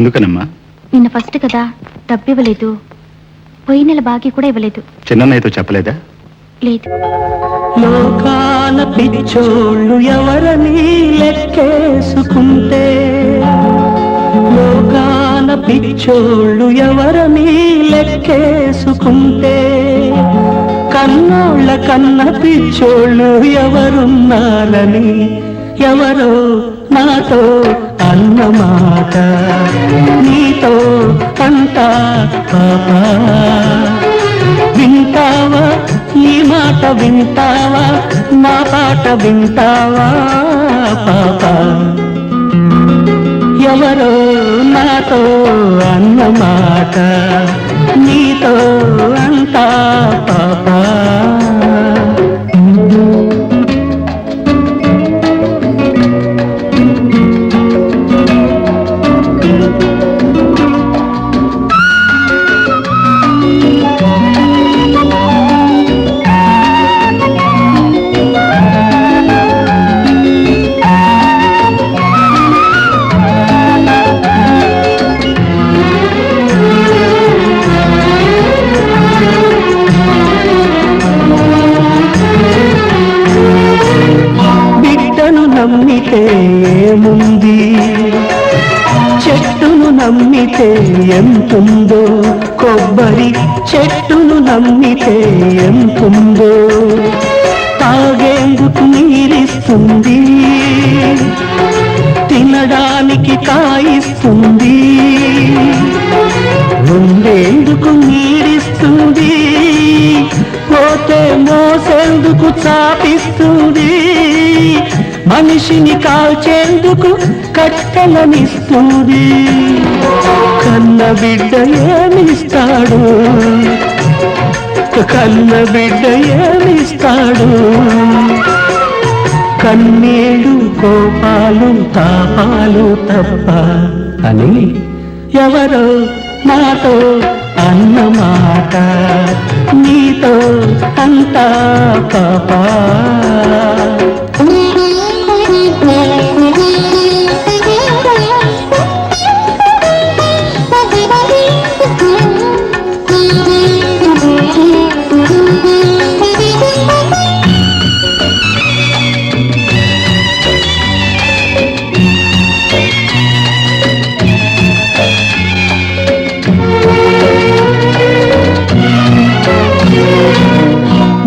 ఎందుకనమ్మా? నిన్న ఫస్ట్ కదా, డబ్బు ఇవ్వలేదు, పోయిన నెల బాకీ కూడా ఇవ్వలేదు. చిన్నయ్యతో చెప్పలేదా? లేదు. లోకాల పిచ్చోళ్ళు ఎవరని లెక్కేసుకుంటే, లోకాల పిచ్చోళ్ళు ఎవరని లెక్కేసుకుంటే, కన్నోళ్ళ కన్న పిచ్చోళ్ళు ఎవరున్నారని ఎవరో నాతో అన్నమాట. నీతో అంటా పాపా, వింటావా ఈ మాట, వింటావా నా పాట, వింటావా పాపా? ఎవరో నాతో అన్నమాట, నీతో అంటా పాపా. ఎంతుందో, కొబ్బరి చెట్టును నమ్మితే ఎంతుందో, తాగేందుకు నీరిస్తుంది, తినడానికి కాయిస్తుంది, ఉండేందుకు నీరిస్తుంది, పోతే మోసేందుకు చాపిస్తుంది, మనిషిని కాల్చేందుకు కట్టెలనిస్తుంది. కన్న బిడ్డ ఏమిస్తాడు, కన్న బిడ్డ ఏమిస్తాడు, కన్నీళ్ళు కోపాలు తాపాలు తప్ప అని ఎవరో నాతో అన్నమాట, నీతో అంతా పాపా.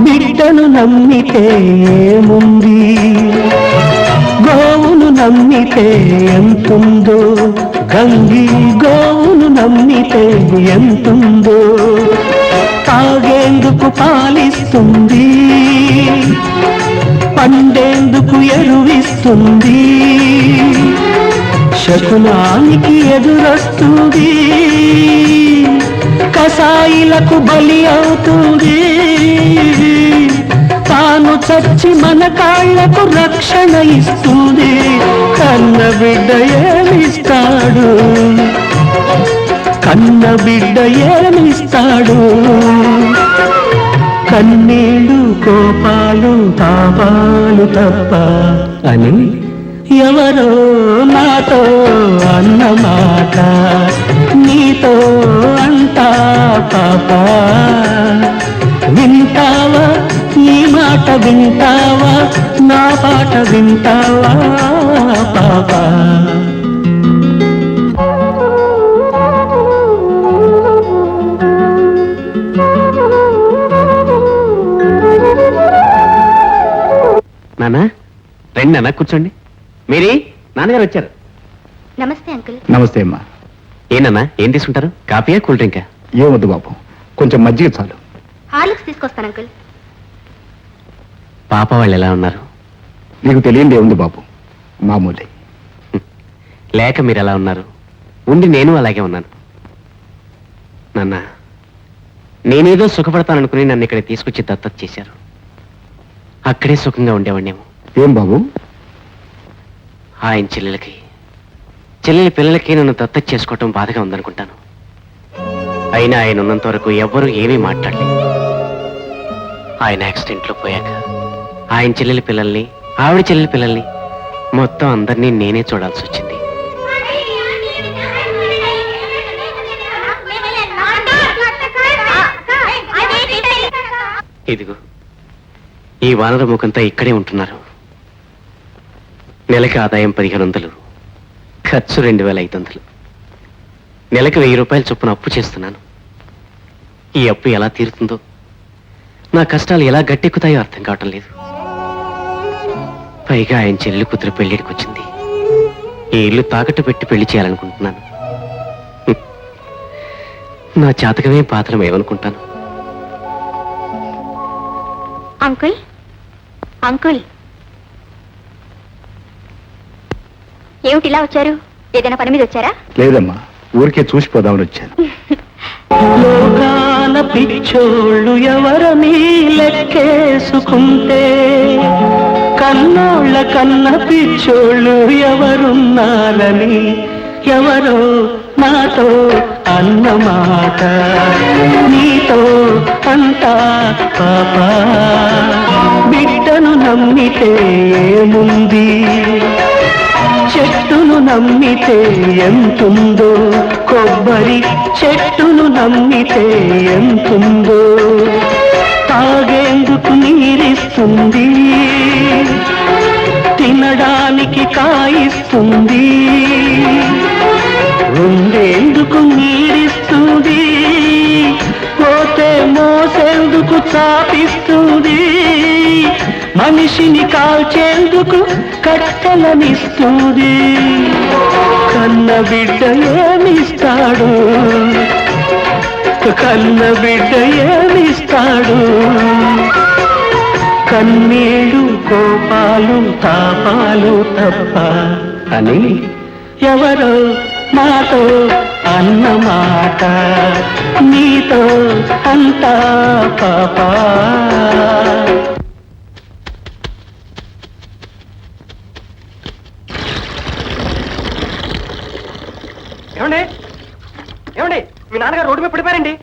బిడ్డను నమ్మితే ఏముంది, గోవును నమ్మితే ఎంతుందో, గంగి గోవును నమ్మితే ఎంతుందో, తాగేందుకు పాలిస్తుంది, పండేందుకు ఎరువిస్తుంది, శకునానికి ఎదురొస్తుంది, కసాయిలకు బలి అవుతుంది, తాను చచ్చి మన కాళ్లకు రక్షణ ఇస్తుంది. కన్న బిడ్డ ఏమిస్తాడు, కన్న బిడ్డ ఏమిస్తాడు, కన్నీళ్ళు కోపాలు తాపాలు తప్ప అని ఎవరో నాతో అన్నమాట, నీతో అంతా పాపా. వింటావా ఈ మాట వింటావా, నా పాట వింటావా పాపా. నానా రండి నాన్న, కూర్చోండి. మీరే నాన్నగారు వచ్చారు. నమస్తే అంకుల్. నమస్తే అమ్మా. ఏనన్నా ఏం తీసుకుంటారు, కాఫీయా కూల్ డ్రింకా? ఏమొద్దు బాబు, కొంచెం మజ్జిగ చాలు. హార్లిక్స్ తీసుకొస్తాను అంకుల్. పాప వాళ్ళు ఎలా ఉన్నారు? నీకు తెలియంది ఏముంది బాబు, మామూలే. లేక మీరు ఎలా ఉన్నారు, ఉండి నేను అలాగే ఉన్నాను. నాన్న నేనేదో సుఖపడతాననుకుని నన్ను ఇక్కడ తీసుకొచ్చి దత్తత చేశారు. అక్కడే సుఖంగా ఉండేవాడినేమో. ఏం బాబు? ఆయన చెల్లెలి పిల్లలకి నన్ను దత్తత చేసుకోవటం బాధగా ఉందనుకుంటాను. అయినా ఆయన ఉన్నంత వరకు ఎవ్వరూ ఏమీ మాట్లాడలేదు. ఆయన యాక్సిడెంట్లో పోయాక ఆయన చెల్లెలి పిల్లల్ని, ఆవిడ చెల్లెలి పిల్లల్ని, మొత్తం అందరినీ నేనే చూడాల్సి వచ్చింది. ఇదిగో ఈ వానర ముఖంతా ఇక్కడే ఉంటున్నారు. నెలకి ఆదాయం 1500, ఖర్చు 2500, నెలకి 1000 రూపాయలు చొప్పున అప్పు చేస్తున్నాను. ఈ అప్పు ఎలా తీరుతుందో, నా కష్టాలు ఎలా గట్టెక్కుతాయో అర్థం కావటం లేదు. పైగా ఆయన చెల్లి కూతురు పెళ్లిడికి వచ్చింది. ఈ ఇల్లు తాకట్టు పెట్టి పెళ్లి చేయాలనుకుంటున్నాను. నా జాతకమే పాత్రం ఏమనుకుంటాను. అంకుల్ అంకుల్ ఏమిటి ఇలా వచ్చారు? ఏదైనా పని మీద వచ్చారా? లేదమ్మా, ఊరికే చూసిపోదామని వచ్చాను. లోకాల పిచ్చోళ్ళు ఎవరని లెక్కేసుకుంటే, కన్నోళ్ళ కన్న పిచ్చోళ్ళు ఎవరున్నారని ఎవరో నాతో అన్నమాట, నీతో అంతా పాపా. బిడ్డను నమ్మితే ఏముంది, చెట్టును నమ్మితే ఎంతుందో, కొబ్బరి చెట్టును నమ్మితే ఎంతుందో, తాగేందుకు నీరిస్తుంది, తినడానికి కాయిస్తుంది, ఉండేందుకు నీరి తాపిస్తుంది, మనిషిని కాల్చేందుకు కట్టెలనిస్తుంది. కన్న బిడ్డ ఏమిస్తాడు, కన్న బిడ్డ ఏమిస్తాడు? కన్నీళ్ళు కోపాలు తాపాలు తప్ప అని ఎవరో నాతో అన్నమాట, నీతో అంతా పాపా. ఏమండి ఏమండి, మీ నాన్నగారు రోడ్డు మీద పడిపోయారండి.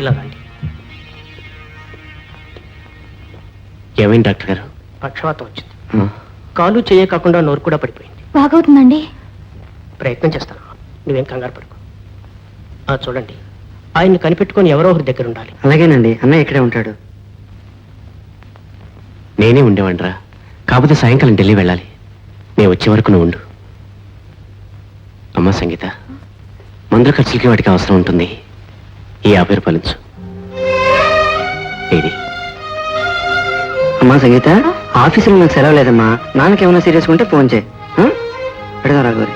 ఇలా రండి. ఏమైంది డాక్టర్ గారు? పక్షవాతం వచ్చింది. కాలు చేయ కాకుండా నోరు కూడా పడిపోయింది. బాగవుతుందండి. ప్రయత్నం చేస్తాను, నువ్వేం కంగారు పడుకో. చూడండి, ఆయన్ని కనిపెట్టుకొని ఎవరో ఒకరి దగ్గర ఉండాలి. అలాగేనండి, అన్నయ్య ఇక్కడే ఉంటాడు. నేనే ఉండేవాడిరా, కాకపోతే సాయంకాలం ఢిల్లీ వెళ్ళాలి. నేను వచ్చే వరకు నువ్వు ఉండు. అమ్మా సంగీత, మందుల ఖర్చులకి వాటికి అవసరం ఉంటుంది. ఈ 50 రూపాయలు ఉంచు. ఏడి అమ్మా సంగీత, ఆఫీసులో నాకు సెలవు లేదమ్మా. నాన్నకి ఏమైనా సీరియస్గా ఉంటే ఫోన్ చేయి. పెడదా రాఘవరి.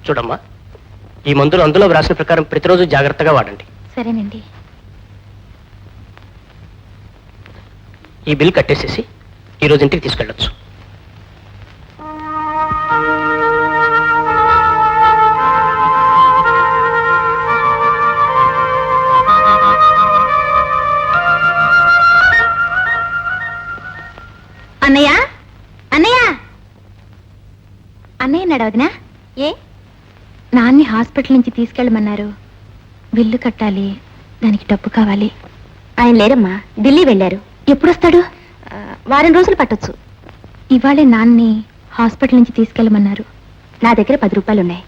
చూడమ్మా, ఈ మందులు అందులో వ్రాసిన ప్రకారం ప్రతిరోజు జాగ్రత్తగా వాడండి. సరేనండి. ఈ బిల్ కట్టేసేసి ఈరోజు ఇంటికి తీసుకెళ్ళొచ్చు. అన్నయ్య అన్నయ్య అన్నయ్య అన్నాడు వదినా. ఏ నాన్ని హాస్పిటల్ నుంచి తీసుకెళ్ళమన్నారు. బిల్లు కట్టాలి, దానికి డబ్బు కావాలి. ఆయన లేరమ్మా, ఢిల్లీ వెళ్ళారు. ఎప్పుడొస్తాడు? వారం రోజులు పట్టొచ్చు. ఇవాళే నాన్ని హాస్పిటల్ నుంచి తీసుకెళ్ళమన్నారు. నా దగ్గర 10 రూపాయలు ఉన్నాయి.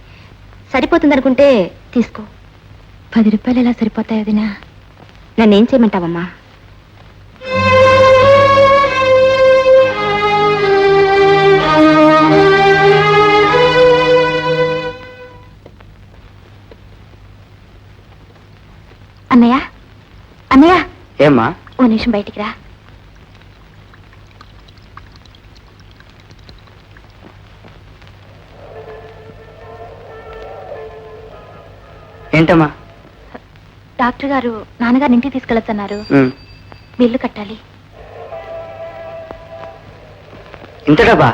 సరిపోతుందనుకుంటే తీసుకో. 10 రూపాయలు ఎలా సరిపోతాయి వదినా? నన్నేం చేయమంటావమ్మా? అన్నయ్య అన్నయ్య, ఏమ్మా? ఓ నిమిషం బయటికి రా. ఏంటమ్మా? డాక్టర్ గారు నాన్నగారిని ఇంటికి తీసుకెళ్ళొద్దన్నారు. బిల్లు కట్టాలి. ఇంత డబ్బా?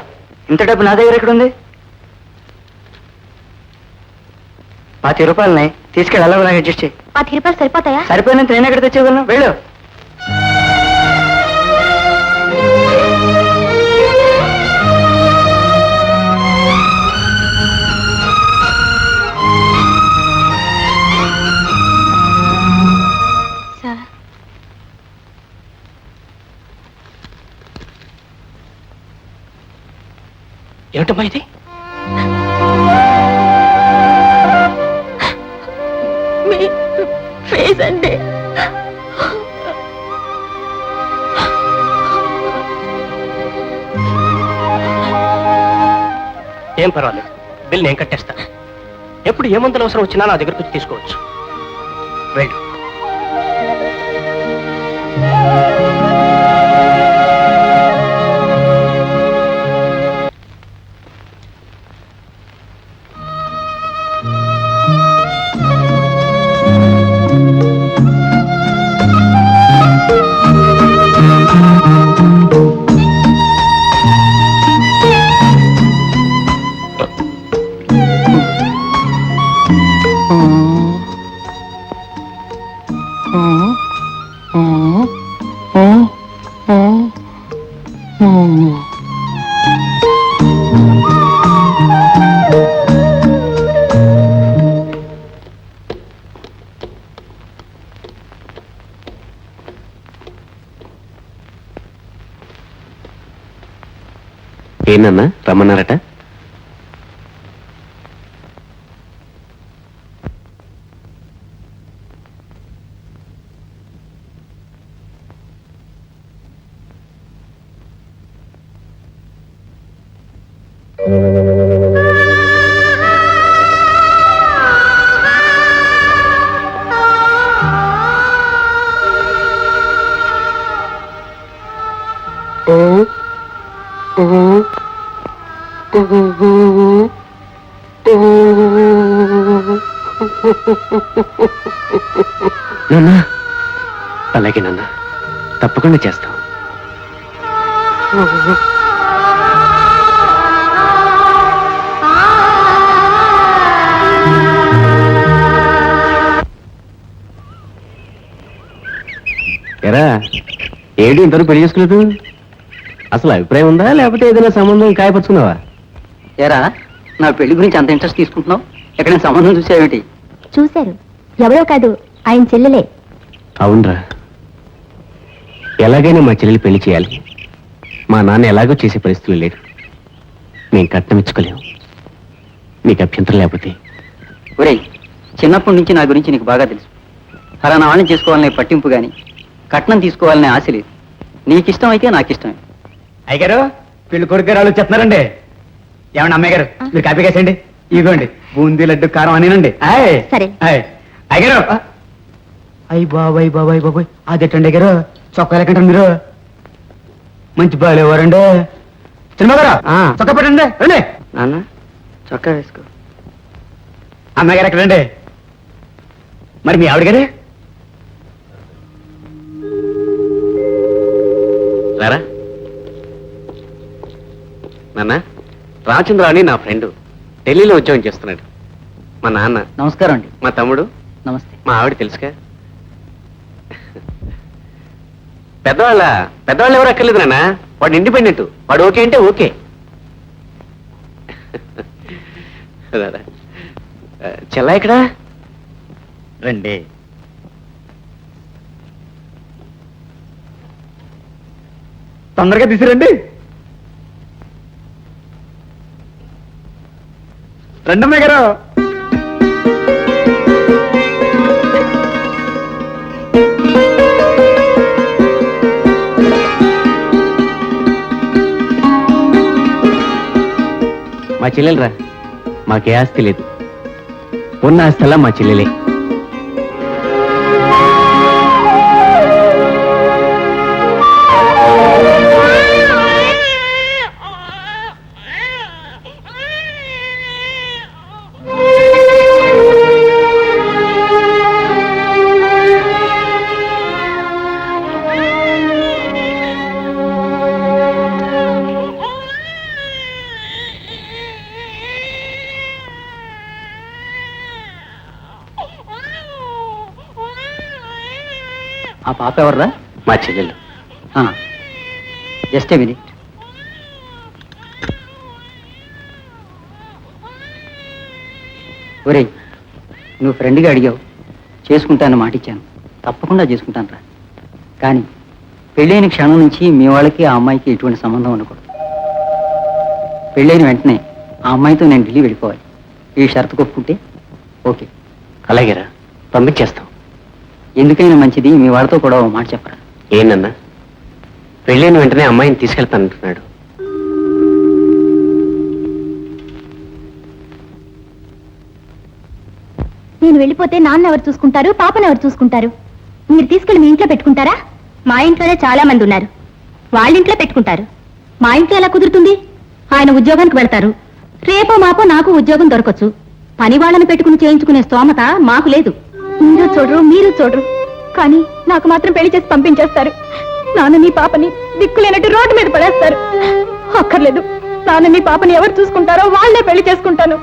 ఇంత డబ్బు నా దగ్గర ఎక్కడుంది? 10 రూపాయలున్నాయి, తీసుకెళ్ళి అలాగే అడ్జస్ట్ చేయి. 10 రూపాయలు సరిపోతాయా? సరిపోయినంత నేను ఎక్కడ తెచ్చేయగలను? వెళ్ళు. సార్, ఏమిటమ్మా ఇది? ఫేస్ అండి. ఏం పర్వాలేదు, బిల్ నేను కట్టేస్తాను. ఎప్పుడు ఏ మందులు అవసరం వచ్చినా నా దగ్గరకు వచ్చి తీసుకోవచ్చు. వెళ్ళు. ఏంటన్నా రమ్మన్నారట? నాన్న, అలాగే నాన్న, తప్పకుండా చేస్తాం. ఎరా ఏడు ఇంతవరకు పెళ్లి చేసుకోలేదు? అసలు అభిప్రాయం ఉందా, లేకపోతే ఏదైనా సంబంధం కాయపరుచుకున్నావా? ఏరా, నా పెళ్లి గురించి అంత ఇంట్రెస్ట్ తీసుకుంటున్నావు? ఎక్కడైనా సంబంధం చూసావేమిటి? చూశారు, ఎవరో కాదు, ఆయన చెల్లెలే. అవునరా, ఎలాగైనా మా చెల్లెలు పెళ్లి చేయాలి. మా నాన్న ఎలాగో చేసే పరిస్థితులు లేడు. మేము కట్నం ఇచ్చుకోలేము. నీకు అభ్యంతరం లేకపోతే. ఒరేయ్, చిన్నప్పటి నుంచి నా గురించి నీకు బాగా తెలుసు. ఫలానా వాళ్ళని చేసుకోవాలనే పట్టింపు గాని, కట్నం తీసుకోవాలనే ఆశ లేదు. నీకిష్టం అయితే నాకిష్టమే. అయ్యగారు, పెళ్లి కొడుకు వాళ్ళు చెప్తున్నారండి. ఏమన్నా అమ్మాయి గారు, మీరు కాపీ కేసండి. ఇదిగోండి బూందీ లడ్డు కారం అనినండి. సరే. అయ్యగారు, అయ్యి బాబాయ్ బాబాయ్ బాబాయ్, అదేటండి అయ్యగారు, చొక్కా లేకంటారు మీరు? మంచి బాగాలేవారండి. సినిమా గారు, చొక్కా పెట్టండి. రండి నాన్న, చొక్కా వేసుకో. అమ్మాయి గారు ఎక్కడండి? మరి మీ ఆవిడ గారే రారా? నాన్న, రామచంద్ర అని నా ఫ్రెండ్, ఢిల్లీలో ఉద్యోగం చేస్తున్నాడు. మా నాన్న. నమస్కారం అండి. మా తమ్ముడు. నమస్తే. మా ఆవిడ తెలుసుగా. పెద్దవాళ్ళు ఎవరు అక్కర్లేదు నాన్న, వాడు ఇండిపెండెంట్. వాడు ఓకే అంటే ఓకే. చెల్లా ఇక్కడ రండి. తొందరగా తీసిరండి. రెండమ్మాయి గారు. మా చెల్లెలు రా. మాకే ఆస్తి లేదు. ఉన్న ఆస్తిలా మా చెల్లెలే. ఆ పాప ఎవర్రా? మా చెల్లెలు. Just a minute. ఒరేయ్, నువ్వు ఫ్రెండ్గా అడిగావు, చేసుకుంటానని మాట ఇచ్చాను. తప్పకుండా చేసుకుంటాను రా. కానీ పెళ్ళైన క్షణం నుంచి మీ వాళ్ళకి ఆ అమ్మాయికి ఎటువంటి సంబంధం ఉండకూడదు. పెళ్ళైన వెంటనే ఆ అమ్మాయితో నేను ఢిల్లీ వెళ్ళిపోవాలి. ఈ షరతు ఒప్పుకుంటే ఓకే. అలాగేరా, పంపించేస్తాం. ఎందుకైనా మంచిది మీ వాళ్ళతో కూడా ఓ మాట చెప్పరా. ఏంటన్నా, పెళ్ళైన వెంటనే అమ్మాయిని తీసుకెళ్తానంటున్నాడు. నేను వెళ్ళిపోతే నాన్న ఎవరు చూసుకుంటారు, పాపను ఎవరు చూసుకుంటారు? మీరు తీసుకెళ్లి మీ ఇంట్లో పెట్టుకుంటారా? మా ఇంట్లోనే చాలా మంది ఉన్నారు, వాళ్ళ ఇంట్లో పెట్టుకుంటారు. మా ఇంట్లో ఎలా కుదురుతుంది? ఆయన ఉద్యోగానికి వెళ్తారు. రేపో మాపో నాకు ఉద్యోగం దొరకచ్చు. పని వాళ్ళని పెట్టుకుని చేయించుకునే స్తోమత మాకు లేదు. మీరు చూడరు, కానీ నాకు మాత్రం పెళ్లి చేసి పంపించేస్తారు. నాన్నని పాపని దిక్కులేనట్టు రోడ్డు మీద పడేస్తారు. అక్కర్లేదు, నాన్నని పాపని ఎవరు చూసుకుంటారో వాళ్ళే పెళ్లి చేసుకుంటాను.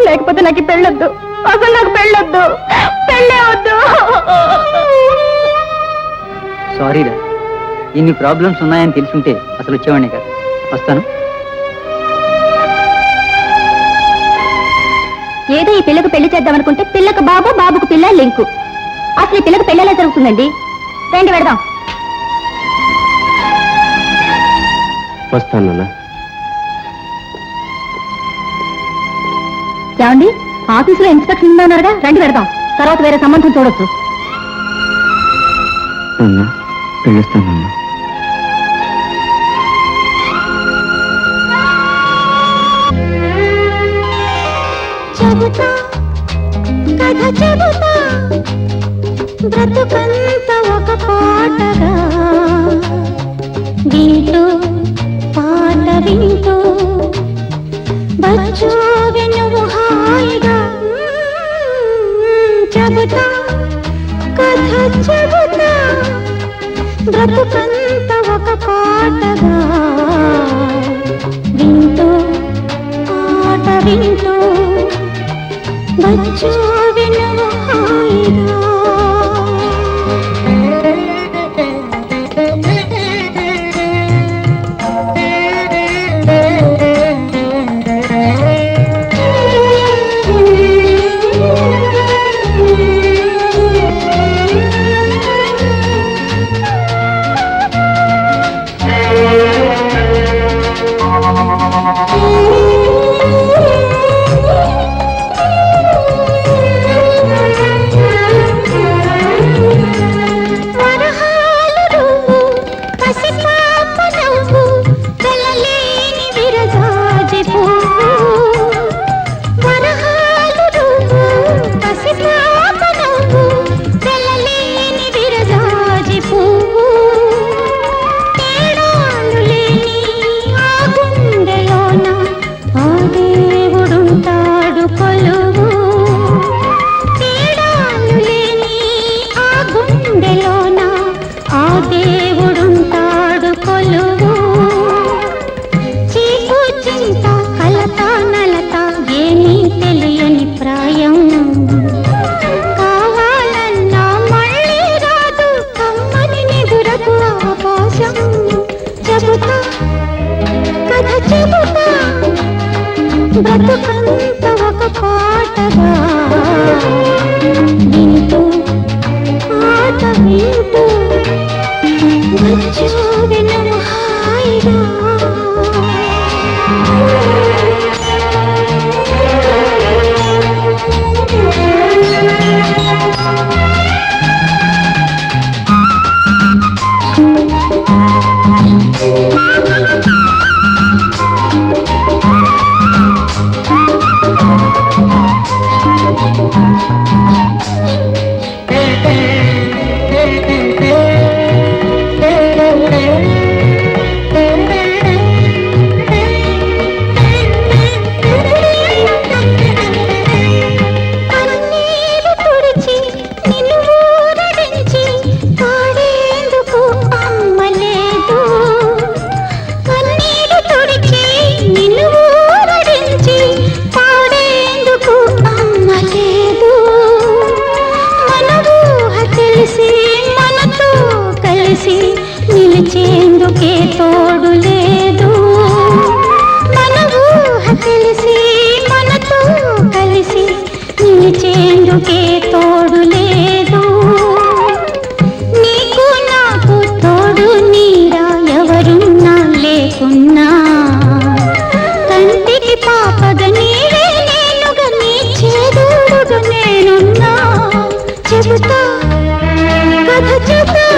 లేకపోతే నాకు పెళ్ళొద్దు, అసలు నాకు పెళ్ళొద్దు, పెళ్ళే వద్దు. సారీరా, ఇన్ని ప్రాబ్లమ్స్ ఉన్నాయని తెలుసుంటే అసలు వచ్చేవాడిని కాదు. వస్తాను. ఏదో ఈ పిల్లకు పెళ్లి చేద్దామనుకుంటే పిల్లకు బాబు, బాబుకు పిల్ల లింకు. అసలు ఈ పిల్లకు పెళ్ళి ఎలా జరుగుతుందండి? రండి వెళదాం. వస్తానన్నా. ఏమండి ఆఫీసులో ఇన్స్పెక్షన్ ఉందన్నారుగా, రండి పెడదాం, తర్వాత వేరే సంబంధం చూడొచ్చు. నాన్న పెళ్ళిస్తానన్నా. చెబుతా కథ చెబుతా బ్రతుకంత ఒక పాటగా వింటూ పాట వింటూ బచ్చు వినువు హాయిగా. చెబుతా కథ చెబుతా బ్రతుకంత ఒక పాటగా వింటూ పాట వింటూ బచ్చు వినువు హాయిగా. బ్రతుకంత ఒక పాటగా వింటూ పాట వింటూ బచ్చు వినువు హాయిగా. నిలిచేందుకే తోడు లేదు, మన ఊహ తెలిసి మనతో కలిసి నిలిచేందుకే తోడు లేదు. నీకు నాకు తోడు నీడా ఎవరున్నా లేకున్నా కంటికి పాపగా నీవే నేనుగా నీ చేదోడుగా నేనున్నా. చెబుతా కథ చెబుతా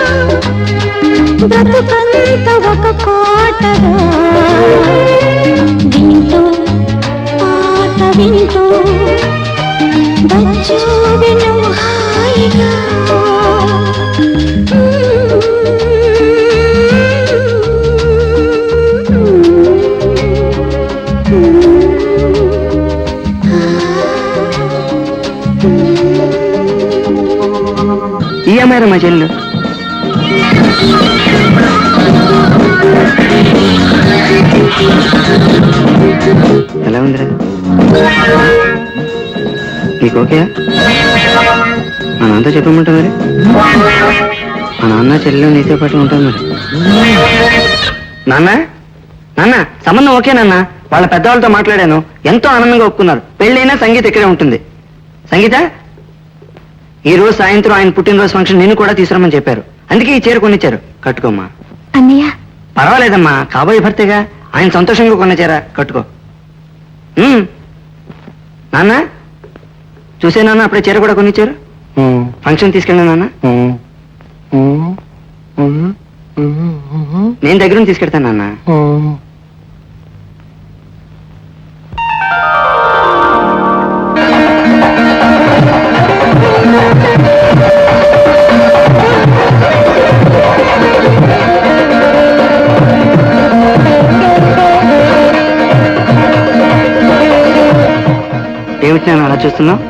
బ్రతుకంత ఒక పాటగా వింటూ పాట వింటూ బచ్చు వినువు హాయిగా. ఈ అమ్మాయి మా చెల్లు ఎలా ఉందిరా? నీకు ఓకే? మా నాన్నతో చెప్పమంటా మరి. మా నాన్న చెల్లెలు నీతో పాటు ఉంటాను మరి. నాన్న నాన్న సంబంధం ఓకే నాన్న. వాళ్ళ పెద్దవాళ్ళతో మాట్లాడాను, ఎంతో ఆనందంగా ఒప్పుకున్నారు. పెళ్ళైనా సంగీత ఇక్కడే ఉంటుంది. సంగీత, ఈ రోజు సాయంత్రం ఆయన పుట్టినరోజు ఫంక్షన్ నిన్ను కూడా తీసుకురమ్మని చెప్పారు. అందుకే ఈ చీర కొనిచ్చారు, కట్టుకోమ్మా. అన్నయ్య పర్వాలేదమ్మా, కాబోయే భర్తగా ఆయన సంతోషంగా కొన్న చీర కట్టుకో. నాన్న చూసే నాన్న అప్పుడే చీర కూడా కొనిచ్చారు ఫంక్షన్ తీసుకెళ్ళా నాన్న నేను దగ్గర నుంచి తీసుకెళ్తాను నాన్న ఏమిటి నాన్న అలా చూస్తున్నావు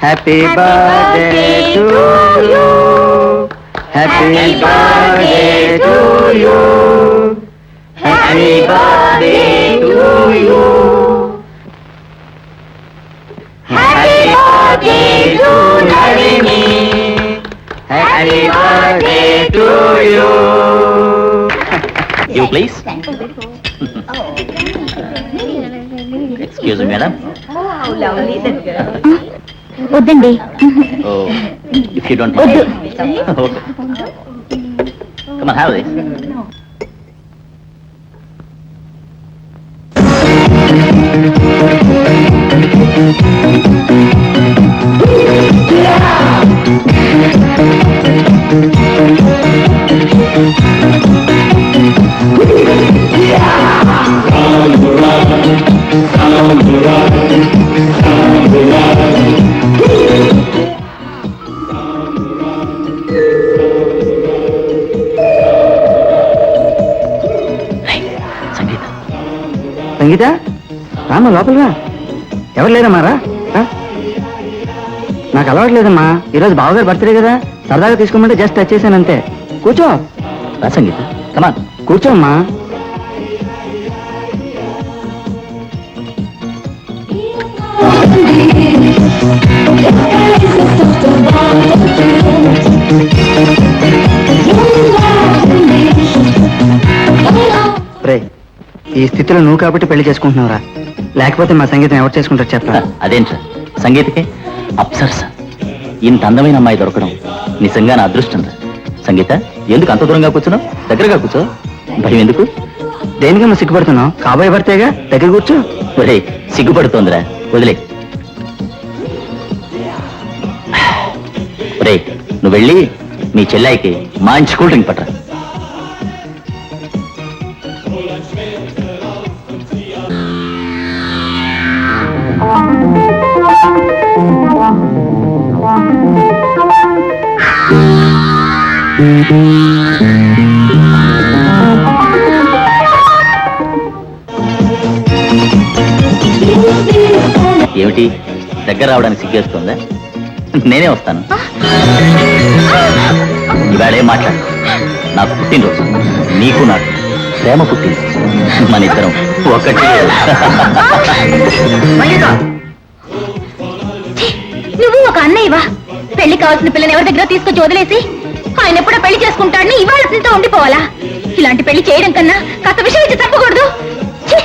happy birthday to you happy birthday to you happy birthday to you happy birthday to Nalini happy birthday to you you please excuse madam వద్దండి ఇఫ్ యూ డోంట్ వద్దు. Okay come on have this Sangeeta Sangeeta రామ్మా లోపలరా ఎవరు లేరమ్మా రా నాకు అలవాటు లేదమ్మా ఈరోజు బావగారు బర్త్డే కదా సరదాగా తీసుకోమంటే జస్ట్ టచ్ చేశాను అంతే కూర్చో రా సంగీత కమాన్ కూర్చోమ్మా రే ఈ స్థితిలో నువ్వు కాబట్టి పెళ్లి చేసుకుంటున్నావురా లేకపోతే మా సంగీతం ఎవరు చేసుకుంటారు చెప్పరా అదేం సార్ సంగీతకే అప్సరస ఇంత అందమైన అమ్మాయి దొరకడం నిజంగా నా అదృష్టం సార్ సంగీత ఎందుకు అంత దూరంగా కూర్చున్నావు దగ్గరగా కూర్చో భయం ఎందుకు దేనికమ్మా సిగ్గుపడుతున్నావు కాబోయే భర్తేగా దగ్గర కూర్చో ఒరే సిగ్గుపడుతోందిరా వదిలే ఒరే నువ్వు వెళ్ళి మీ చెల్లాయికి మంచి కూల్ డ్రింక్ పట్టరా ఏమిటి దగ్గర రావడానికి సిగ్గేస్తుందా నేనే వస్తాను ఇవాళ ఏం మాట్లాడు నాకు పుట్టినరోజు నీకు నాకు ప్రేమ పుట్టింది మన ఇద్దరం ఒకటి నువ్వు ఒక అన్నయ్యవా పెళ్లి కావాల్సిన పిల్లని ఎవరి దగ్గర తీసుకొచ్చి వదిలేసి ఆయన ఎప్పుడో పెళ్లి చేసుకుంటాడని ఇవాళ అతనితో ఉండిపోవాలా ఇలాంటి పెళ్లి చేయడం కన్నా కాస్త విషయం ఇచ్చి తప్పకూడదు ఛీ!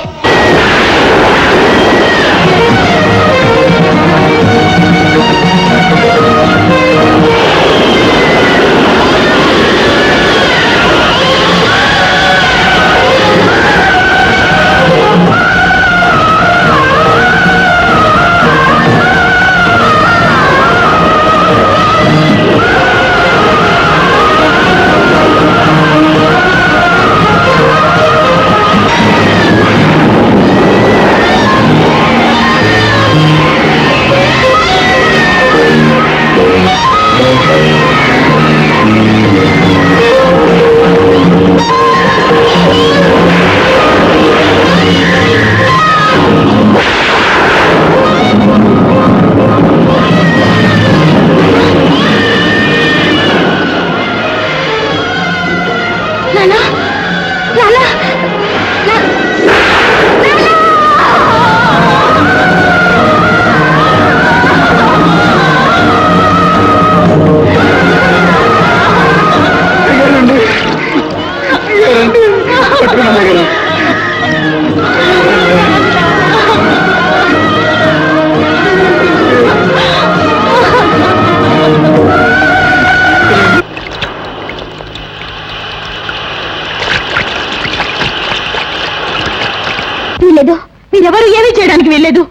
చేయడానికి వెళ్ళలేదు.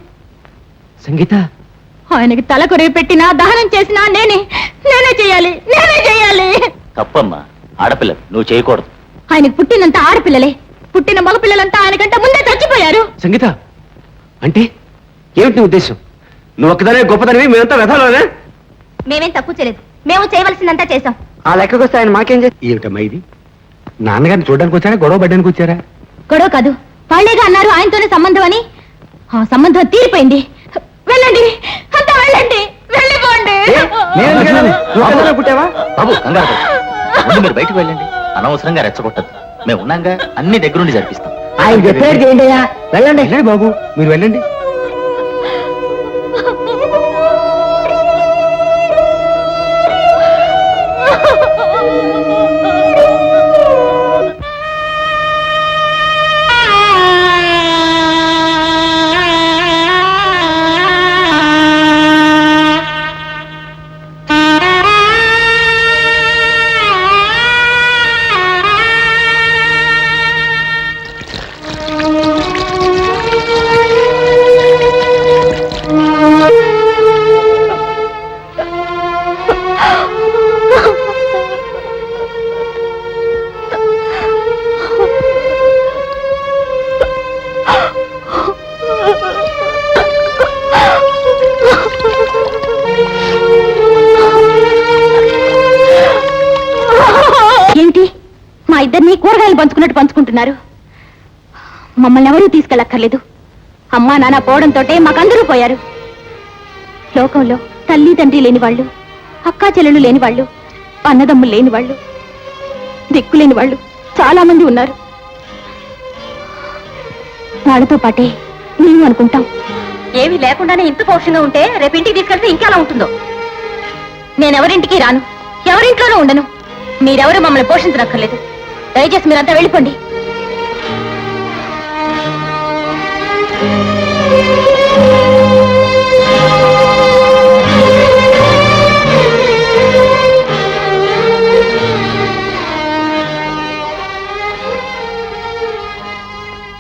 సంగీత, ఆయనకి తల కొరివి పెట్టినా దహనం చేసినా నేనే చేయాలి. తప్పమ్మా, ఆడపిల్ల నువ్వు చేయకూడదు. ఆయనకు పుట్టినంత ఆడపిల్లలే, పుట్టిన మగపిల్లలంతా ఆయనకంటే ముందే చచ్చిపోయారు. సంగీత అంటే ఏమిటి నీ ఉద్దేశం? నువ్వు ఒక్కదానే గొప్పదానివి, మేమంతా వ్యధాలోనే. మేమేం తప్పు చేయలేదు, మేము చేయవలసిందంతా చేశాం. ఆ లెక్కకు వస్తే ఆయన మాకేం చేసి ఏమిటమ్మా ఇది? నాన్నగారిని చూడడానికి వచ్చారా, గొడవ పడ్డానికి వచ్చారా? గొడవ కాదు, వాళ్ళేగా అన్నారు ఆయనతోనే సంబంధం అని. ఆ సంబంధం తీరిపోయింది. వెళ్ళండి, అంతా వెళ్ళండి, వెళ్ళిపోండి. పుట్టావా? బాబు కంగారు పడకు. ముందు మీరు బయటకు వెళ్ళండి, అనవసరంగా రెచ్చగొట్టద్దు. మేము ఉన్నాగా, అన్ని దగ్గరుండి జరిపిస్తాం. ఆయన చెప్పారు చేయండి. వెళ్ళండి బాబు, మీరు వెళ్ళండి. ఏమిటి, మా ఇద్దరిని కూరగాయలు పంచుకున్నట్టు పంచుకుంటున్నారు? మమ్మల్ని ఎవరూ తీసుకెళ్ళక్కర్లేదు. అమ్మా నాన్న పోవడంతో మాకందరూ పోయారు. లోకంలో తల్లి తండ్రి లేని వాళ్ళు, అక్కా చెల్లెలు లేని వాళ్ళు, అన్నదమ్ములు లేని వాళ్ళు, దిక్కులేని వాళ్ళు చాలా మంది ఉన్నారు. వాళ్ళతో పాటే మేము అనుకుంటాం. ఏమీ లేకుండానే ఇంత పౌరుషంగా ఉంటే రేపు ఇంటికి తీసుకెళ్తే ఇంకెలా ఉంటుందో. నేనెవరింటికి రాను, ఎవరింట్లోనూ ఉండను. మీరెవరూ మమ్మల్ని పోషించనక్కర్లేదు. దయచేసి మీరంతా వెళ్ళిపోండి.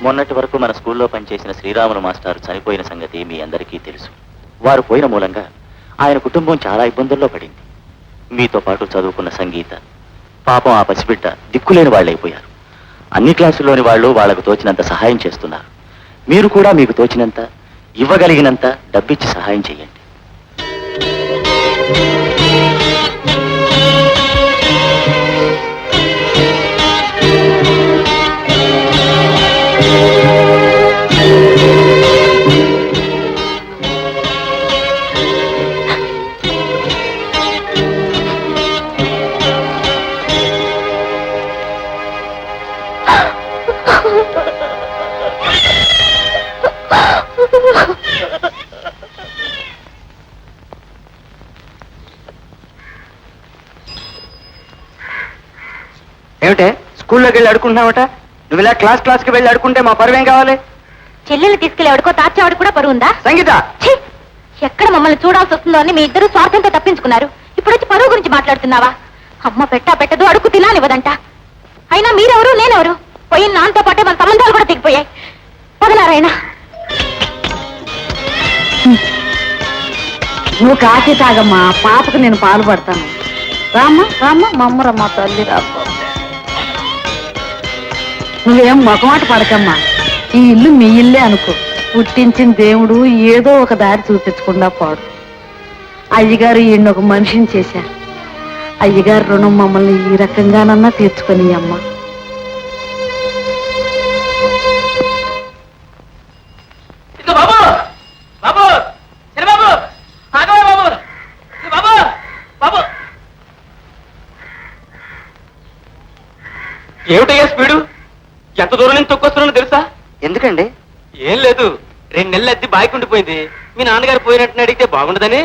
మొన్నటి వరకు మన స్కూల్లో పనిచేసిన శ్రీరాములు మాస్టారు చనిపోయిన సంగతి మీ అందరికీ తెలుసు. వారు పోయిన మూలంగా ఆయన కుటుంబం చాలా ఇబ్బందుల్లో పడింది. మీతో పాటు చదువుకున్న సంగీత, పాపం ఆ పసిబిడ్డ దిక్కులేని వాళ్ళైపోయారు. అన్ని క్లాసుల్లోని వాళ్ళు వాళ్లకు తోచినంత సహాయం చేస్తున్నారు. మీరు కూడా మీకు తోచినంత, ఇవ్వగలిగినంత డబ్బిచ్చి సహాయం చేయండి. ఏమిటే స్కూల్లోకి వెళ్ళి అడుకుంటున్నావట? నువ్వు ఇలా క్లాస్కి వెళ్ళి అడుకుంటే మా పరువేం కావాలి? చెల్లెలు తీసుకెళ్లి ఎవడికో తాచేవాడు కూడా పరువుందా? సంగీత, ఛీ! ఎక్కడ మమ్మల్ని చూడాల్సి వస్తుందో అని మీ ఇద్దరు స్వార్థంతో తప్పించుకున్నారు. ఇప్పుడు వచ్చి పరువు గురించి మాట్లాడుతున్నావా? అమ్మ పెట్టదు, అడుగు తినానివ్వదంట. అయినా మీరెవరు, నేనెవరు? పోయిన నాన్నతో పాటే మన సంబంధాలు కూడా తెగిపోయాయి. పదనారాయణ, నువ్వు కాఫీ తాగమ్మా, పాపకు నేను పాలు పడతాను. రామ్మ మమ్మరమ్మ తల్లి రాబ్బా. నువ్వేం మొకమాట పడకమ్మా, ఈ ఇల్లు మీ ఇల్లే అనుకో. పుట్టించిన దేవుడు ఏదో ఒక దారి చూపించకుండా పోడు. అయ్యగారు ఈయన ఒక మనిషిని చేశారు. అయ్యగారు రుణం మమ్మల్ని ఈ రకంగానన్నా తీర్చుకొని అమ్మ. ఏమిటయ్యా స్పీడు? ఎంత దూరం నుంచి తొక్కొస్తున్నానో తెలుసా? ఎందుకండి? ఏం లేదు, 2 నెలలు అద్దె బాయికి ఉండిపోయింది. మీ నాన్నగారు పోయినట్టు అడిగితే బాగుండదని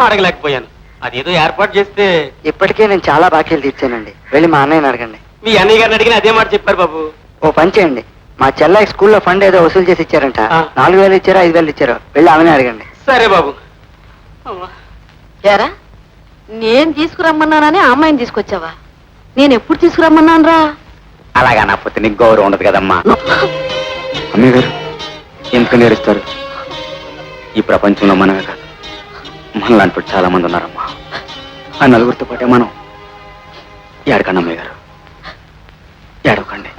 అడగలేకపోయాను. అదేదో ఏర్పాటు చేస్తే. ఇప్పటికే నేను చాలా బాకీలు తీర్చానండి. వెళ్ళి మా అన్నయ్యని అడగండి. మీ అన్నయ్య గారిని అడిగిన అదే మాట చెప్పారు బాబు. ఓ పని చేయండి, మా చెల్లాయి స్కూల్లో ఫండ్ ఏదో వసూలు చేసి ఇచ్చారంట. ఆ. 4000 ఇచ్చారో 5000 ఇచ్చారో వెళ్ళి ఆమెనే అడగండి. సరే బాబు. ఏరా, నేను తీసుకురమ్మన్నానని ఆ అమ్మాయిని తీసుకొచ్చావా? నేను ఎప్పుడు తీసుకురమ్మన్నాను రా? అలాగా నాపోతే నీకు గౌరవం ఉండదు కదమ్మా. అమ్మయ్య గారు ఎందుకు నేరుస్తారు? ఈ ప్రపంచంలో మనమే కాదు, మనలాంటి చాలా మంది ఉన్నారమ్మా. ఆ నలుగురితో పాటే మనం. ఏడకండి అమ్మయ్య గారు, ఏడవకండి.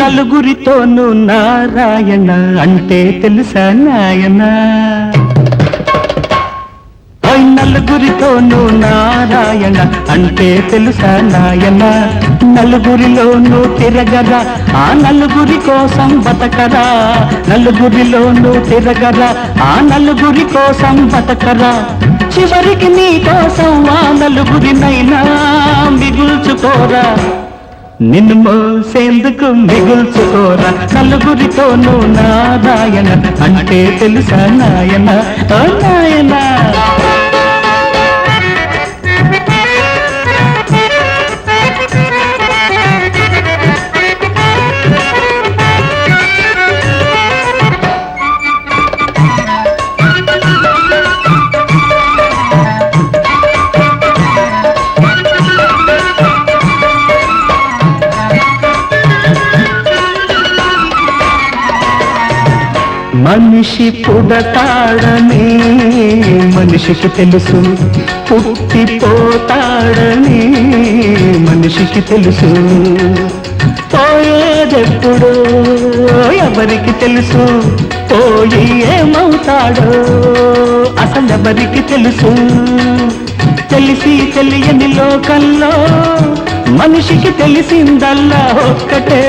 నలుగురితోనూ నారాయణ అంటే తెలుసా నాయన? నలుగురితోనూ నారాయణ అంటే తెలుసా నాయన? నలుగురిలోనూ తిరగరా, ఆ నలుగురి కోసం బతకరా. నలుగురిలోనూ తిరగరా, ఆ నలుగురి కోసం బతకరా. చివరికి నీ కోసం ఆ నలుగురినైనా మిగుల్చుకోరా. నిన్ను మోసేందుకు మిగుల్చుకోరా. నలుగురితోనూ నారాయణ అంటే తెలుసా నాయన? ఓ నాయన. మనిషి పుడతాడని మనిషికి తెలుసు, పుట్టిపోతాడని మనిషికి తెలుసు. పోయేదెప్పుడు ఎవరికి తెలుసు, పోయి ఏమవుతాడో అసలెవరికి తెలుసు. తెలిసి తెలియని లోకంలో మనిషికి తెలిసిందల్లా ఒక్కటే,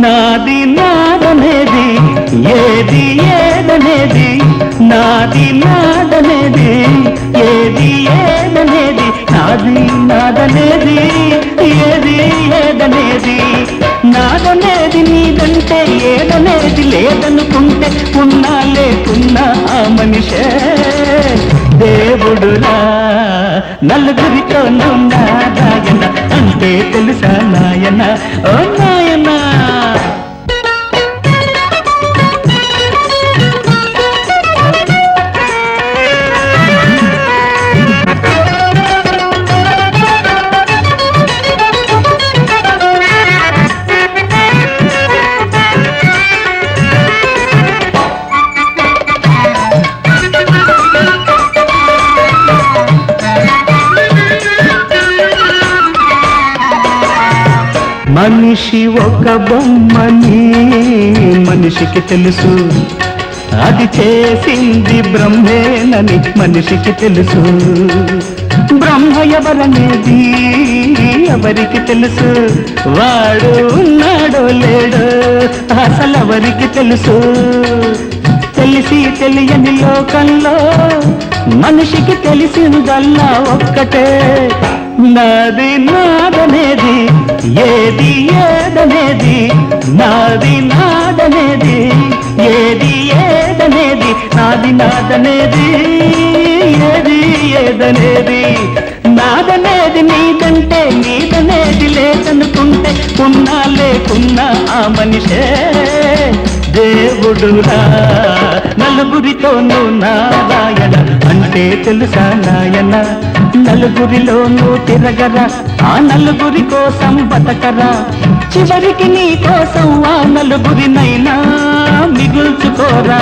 నాది నాదనేది ఏది ఏదనేది. నాది నాదనేది ఏది ఏదనేది. నాది నాదనేది ఏది ఏదనేది. నాదనేది నీదంటే ఏదనేది లేదనుకుంటే ఉన్నా లేకున్నా ఆ మనిషే దేవుడురా. నలుగురితో నారాయణ అంటే తెలుసా నాయన? ఓ నాయన. మనిషి ఒక బొమ్మని మనిషికి తెలుసు, అది చేసింది బ్రహ్మేనని మనిషికి తెలుసు. బ్రహ్మ ఎవరనేది ఎవరికి తెలుసు, వాడు ఉన్నాడో లేడో అసలెవరికి తెలుసు. తెలిసి తెలియని లోకంలో మనిషికి తెలిసిందల్లా ఒక్కటే, నాది నాదనేది ఏది ఏదనేది. నాది నాదనేది ఏది ఏదనేది. నాది నాదనేది ఏది ఏదనేది. నాదనేది నీదంటే నీదనేది లేదనుకుంటే ఉన్నా లేకున్నా ఆ మనిషే దేవుడురా. నలుగురితోనూ నారాయణ అంటే తెలుసా నాయన? నలుగురిలోనూ తిరగరా, ఆ నలుగురి కోసం బతకరా. చివరికి నీ కోసం ఆ నలుగురినైనా మిగుల్చుకోరా.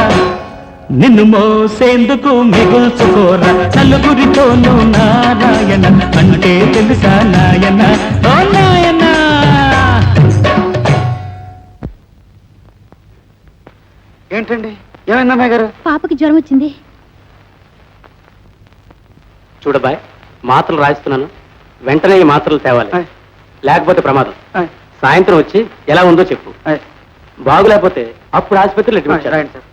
నిన్ను మోసేందుకు మిగుల్చుకోరా. నలుగురితోనూ నారాయణ అంటే తెలుసా నాయన? ఓ నాయన. ఏంటండి, ఏమైంది అమ్మాయి గారు? పాపకి జ్వరం వచ్చింది. చూడబాయ్, మాత్రలు రాయిస్తున్నాను, వెంటనే ఈ మాత్రలు తేవాలి, లేకపోతే ప్రమాదం. సాయంత్రం వచ్చి ఎలా ఉందో చెప్పు. బాగులేకపోతే అప్పుడు ఆసుపత్రిలో అడ్మిట్ చేయాలి. సార్.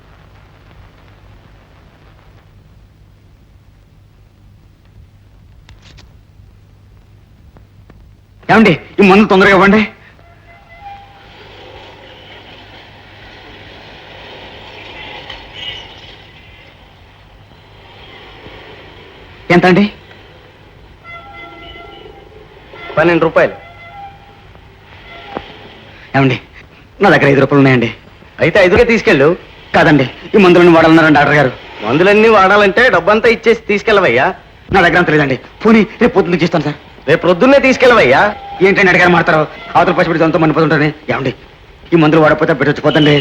ఏమండి, ఈ మందు తొందరగా ఇవ్వండి. ఎంత అండి? 12 రూపాయలు. ఏమండి, నా దగ్గర 5 రూపాయలు ఉన్నాయండి. అయితే 5కే తీసుకెళ్ళు. కాదండి, ఈ మందులను వాడాలన్నారండి డాక్టర్ గారు. మందులన్నీ వాడాలంటే డబ్బంతా ఇచ్చేసి తీసుకెళ్ళవయ్యా. నా దగ్గర అంత లేదండి. పోనీ రేపు పొద్దున్న ఇస్తాను సార్. రేపు ప్రొద్దున్నే తీసుకెళ్ళవయ్యా. ఏంటంటే అడిగారు మాడతారు, అవతల పసిపెట్టి సొంతం మండిపోతుంటానే. ఏమండి, ఈ మందులు వాడకపోతే పెట్టొచ్చిపోతండి.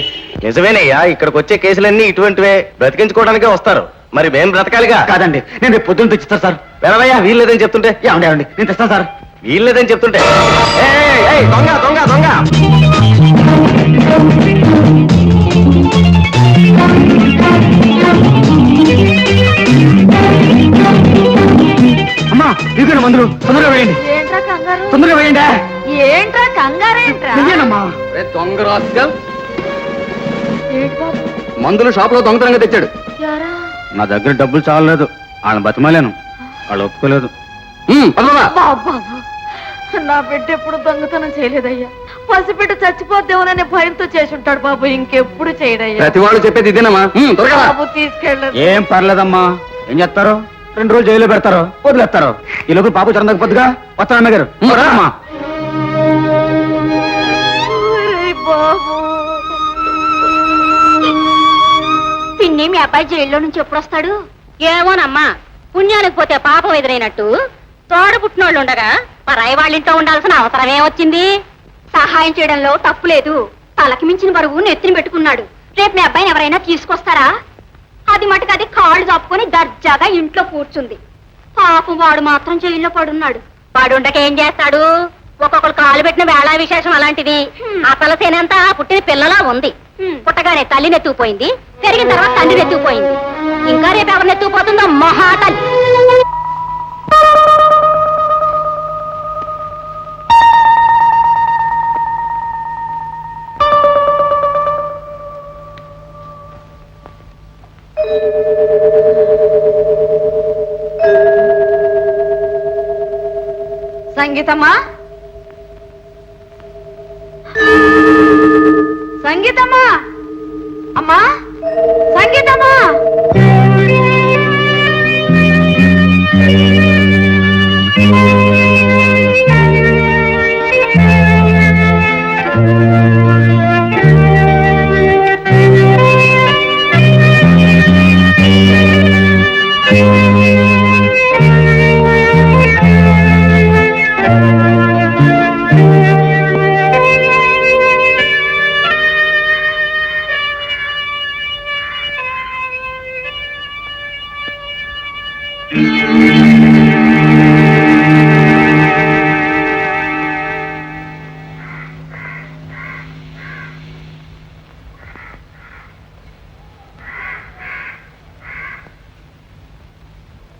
నిజమేనయ్యా, ఇక్కడికి వచ్చే కేసులన్నీ ఇటువంటివే. బ్రతికించుకోవడానికే వస్తారు, మరి మేం బ్రతకాలిగా. కాదండి, నేను రేపు పొద్దున్న తెచ్చిస్తాను సార్. వెళ్ళవయ్యా, వీల్లేదని చెప్తుంటే. ఏమండి ఏమండి, నేను తెస్తాను సార్. వీల్లేదని చెప్తుంటే. ఏయ్, ఏయ్, దొంగ దొంగ దొంగ. అమ్మా, ఇదిగోండి మందులు, తొందరగా వేయండి. ఏంట్రా కంగారు? తొందరగా వేయండి. ఏంట్రా కంగారేంట్రా? వెయ్యండమ్మా. దొంగ రాస్కల్, ఏంటి బాబు? మందులు షాప్ లో దొంగతనంగా తెచ్చాడు. యారా? నా దగ్గర డబ్బులు చాలలేదు, వాళ్ళని బతిమాలేను, వాళ్ళు ఒప్పుకోలేదు. పదమ్మా. బాబు, నా బిడ్డ ఎప్పుడు దొంగతనం చేయలేదయ్యా. పసిబిడ్డ చచ్చిపోద్దేమోననే భయంతో చేసుంటాడు బాబు, ఇంకెప్పుడు చేయడయ్యా. ప్రతి వాళ్ళు చెప్పేది ఇదేనమ్మా. త్వరగా రా. బాబు తీసుకెళ్ళదు. ఏం పర్లేదమ్మా, ఏం చేస్తారు, 2 రోజులు జైల్లో పెడతారు, వదిలేస్తారు. ఈ లోపు పాపు చందకపోతుగా వస్తాను అమ్మగారు. అమ్మా, బాబు, పిన్ని, మీ అబ్బాయి జైల్లో నుంచి ఎప్పుడు వస్తాడు? ఏమోనమ్మా, పుణ్యానికి పోతే పాపం ఎదురైనట్టు తోడ పుట్టినోళ్ళు ఉండగా పరాయి వాళ్ళింట్లో ఉండాల్సిన అవసరమే వచ్చింది. సహాయం చేయడంలో తప్పు లేదు, తలకి మించిన బరువు నెత్తిని పెట్టుకున్నాడు. రేపు మీ అబ్బాయిని ఎవరైనా తీసుకొస్తారా? అది మటుకు అది కాళ్ళు చాపుకొని దర్జాగా ఇంట్లో కూర్చుంది. పాపం వాడు మాత్రం జైల్లో పడున్నాడు. వాడు ఉండకేం చేస్తాడు? ఒక్కొక్కరు కాలు పెట్టిన వేళా విశేషం అలాంటిది. అసలు సేనంతా పుట్టిన పిల్లలా ఉంది. పుట్టగానే తల్లి నెత్తుకుపోయింది, పెరిగిన తర్వాత తండ్రి నెత్తుకుపోయింది. ఇంకా రేపు ఎవరు నెత్తుకుపోతుందో మహాతల్లి. సంగీతమ్మా, సంగీతమ్మా, అమ్మా, సంగీతమ్మా.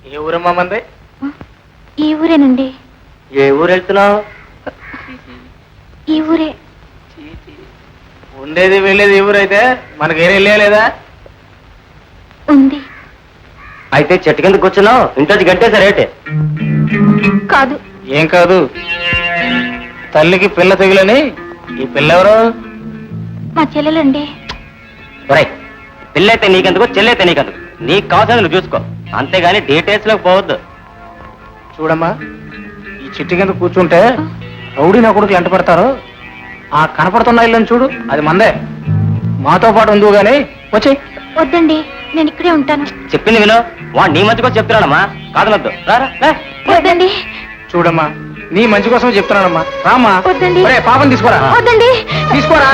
ఏ ఊరమ్మా మంది? ఈ ఊరేనండి. ఏ ఊరు వెళ్తున్నావు? ఈ ఊరే. ఉండేది వెళ్ళేది ఏ ఊరైతే మనకి ఏం వెళ్ళలేదా? ఉంది. అయితే చెట్టు కింద కూర్చున్నావు, ఇంట్లోంచి గట్టేసారేటే? కాదు. ఏం కాదు, తల్లికి పిల్ల తెగులని. ఈ పిల్ల ఎవరు? మా చెల్లెలండి. పిల్లైతే నీకెందుకు, చెల్లైతే నీకెందుకు? నీకు కావాల్సింది నువ్వు చూసుకో, అంతేగాని డీటెయిల్స్ లోకి పోవద్దు. చూడమ్మా, ఈ చెట్టు కింద కూర్చుంటే రౌడీ నా కొడుకు ఎంట పడతారు. ఆ కనపడుతున్న ఇల్లని చూడు, అది మందే. మాతో పాటు ఉందో గాని వచ్చి. వద్దండి, నేను ఇక్కడే ఉంటాను. చెప్పింది విను, వాడు నీ మంచి కోసం చెప్తున్నాడమ్మా, కాదనొద్దు. వద్దండి. చూడమ్మా, నీ మంచి కోసం చెప్తున్నానమ్మా, రామ్మా. వద్దండి. పాపం తీసుకోరా. వద్దండి. తీసుకోరా.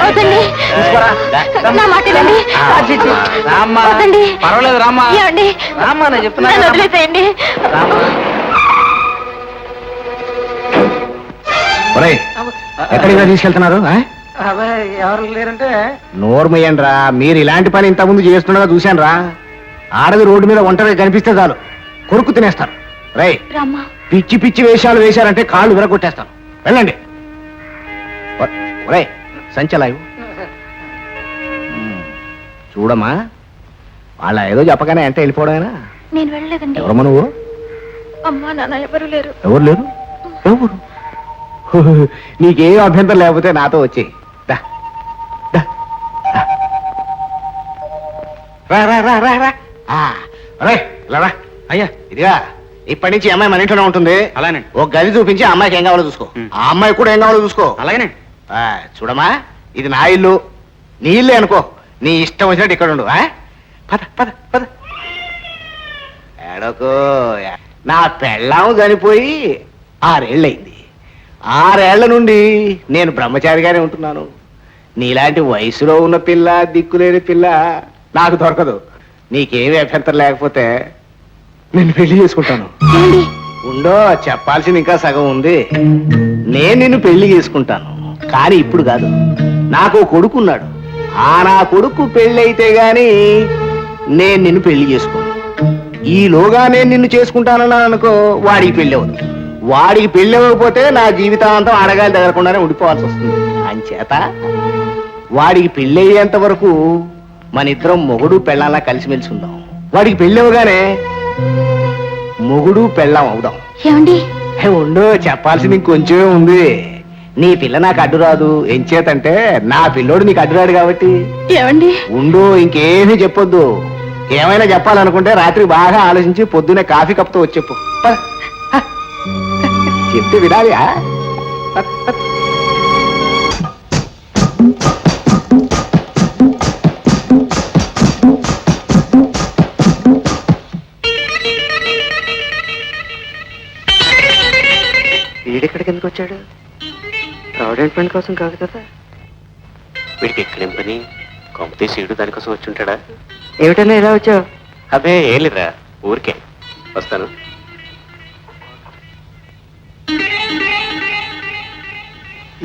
వద్దండి. తీసుకోరా. నా మాట వినండి. రామ్మా. వద్దండి. పర్వాలేదు రామ్మా. ఏమండి? రామ్మా, నేను చెప్తున్నా. నన్ను వదిలేసేయండి. ఎక్కడికి తీసుకెళ్తున్నారు? ఎవరు లేరంటే నోర్మయ్యండ్రా, మీరు ఇలాంటి పని ఇంత ముందు చేస్తుండగా చూశాను రా. ఆడది రోడ్డు మీద ఒంటరిగా కనిపిస్తే చాలు కొరుకు తినేస్తారు. రై, రామ్మా. పిచ్చి పిచ్చి వేషాలు వేశారంటే కాళ్ళు విరగొట్టేస్తాను. వెళ్ళండి. ఒరే, సంచలాయు చూడమ్మా, వాళ్ళ ఏదో చెప్పగానే అంటే వెళ్ళిపోవడమేనా? నేను వెళ్ళలేదండి. ఎవరమ్మా నువ్వు? అమ్మా నాన్న ఎవరు లేరు. ఎవరు లేరు? ఎవరు? నీకేం అభ్యంతరం లేకపోతే నాతో వచ్చి అయ్యా. ఇదిగా ఇప్పటి నుంచి అమ్మాయి మన ఇంట్లోనే ఉంటుంది. అలానే. ఒక గది చూపించి ఆ అమ్మాయికి ఏం కావాలో చూసుకో. ఆ అమ్మాయి కూడా ఏం కావాలో చూసుకో. అలాగనే. చూడమ్మా, ఇది నా ఇల్లు, నీళ్ళే అనుకో, నీ ఇష్టం వచ్చినట్టు ఇక్కడ ఉండు. పద పద పద. ఏడకో, నా పెళ్ళాము చనిపోయి 6 ఏళ్ళయింది. 6 ఏళ్ల నుండి నేను బ్రహ్మచారిగానే ఉంటున్నాను. నీలాంటి వయసులో ఉన్న పిల్ల, దిక్కులేని పిల్ల నాకు దొరకదు. నీకేమీ అభ్యంతరం లేకపోతే నేను పెళ్లి చేసుకుంటాను. ఉండో, చెప్పాల్సింది ఇంకా సగం ఉంది. నేను నిన్ను పెళ్లి చేసుకుంటాను, కానీ ఇప్పుడు కాదు. నాకు కొడుకున్నాడు. నా కొడుకు పెళ్లి అయితే గాని నేను నిన్ను పెళ్లి చేసుకోను. ఈలోగా నేను నిన్ను చేసుకుంటానన్నా అనుకో, వాడికి పెళ్లి అవుతుంది. వాడికి పెళ్లి అవ్వకపోతే నా జీవితాంతం అడగాలి తగలకుండానే ఉండిపోవాల్సి వస్తుంది. అంచేత వాడికి పెళ్లి అయ్యేంత వరకు మన ఇద్దరం మొగుడు పెళ్ళాలా కలిసిమెలిసి ఉందాం. వాడికి పెళ్లి అవ్వగానే మొగుడు పెళ్ళాం అవుదాం. ఏమండి? ఉండు, చెప్పాల్సింది ఇంకొంచెమే ఉంది. నీ పిల్ల నాకు అడ్డు రాదు. ఎంచేతంటే నా పిల్లోడు నీకు అడ్డురాడు కాబట్టి. ఏమండి? ఉండు, ఇంకేమీ చెప్పొద్దు. ఏమైనా చెప్పాలనుకుంటే రాత్రి బాగా ఆలోచించి పొద్దునే కాఫీ కప్తో వచ్చి చెప్పు. చెప్తే వినాలి. వీడెక్కడికి ఎందుకు వచ్చాడు? ప్రావిడెంట్ ఫండ్ కోసం కాదు కదా. వీడికి ఎక్కడేం పని? కొంపతీ సీడు దానికోసం వచ్చి ఉంటాడా? ఏమిటన్నా ఇలా వచ్చావు? అదే ఏం లేదురా, ఊరికే వస్తాను.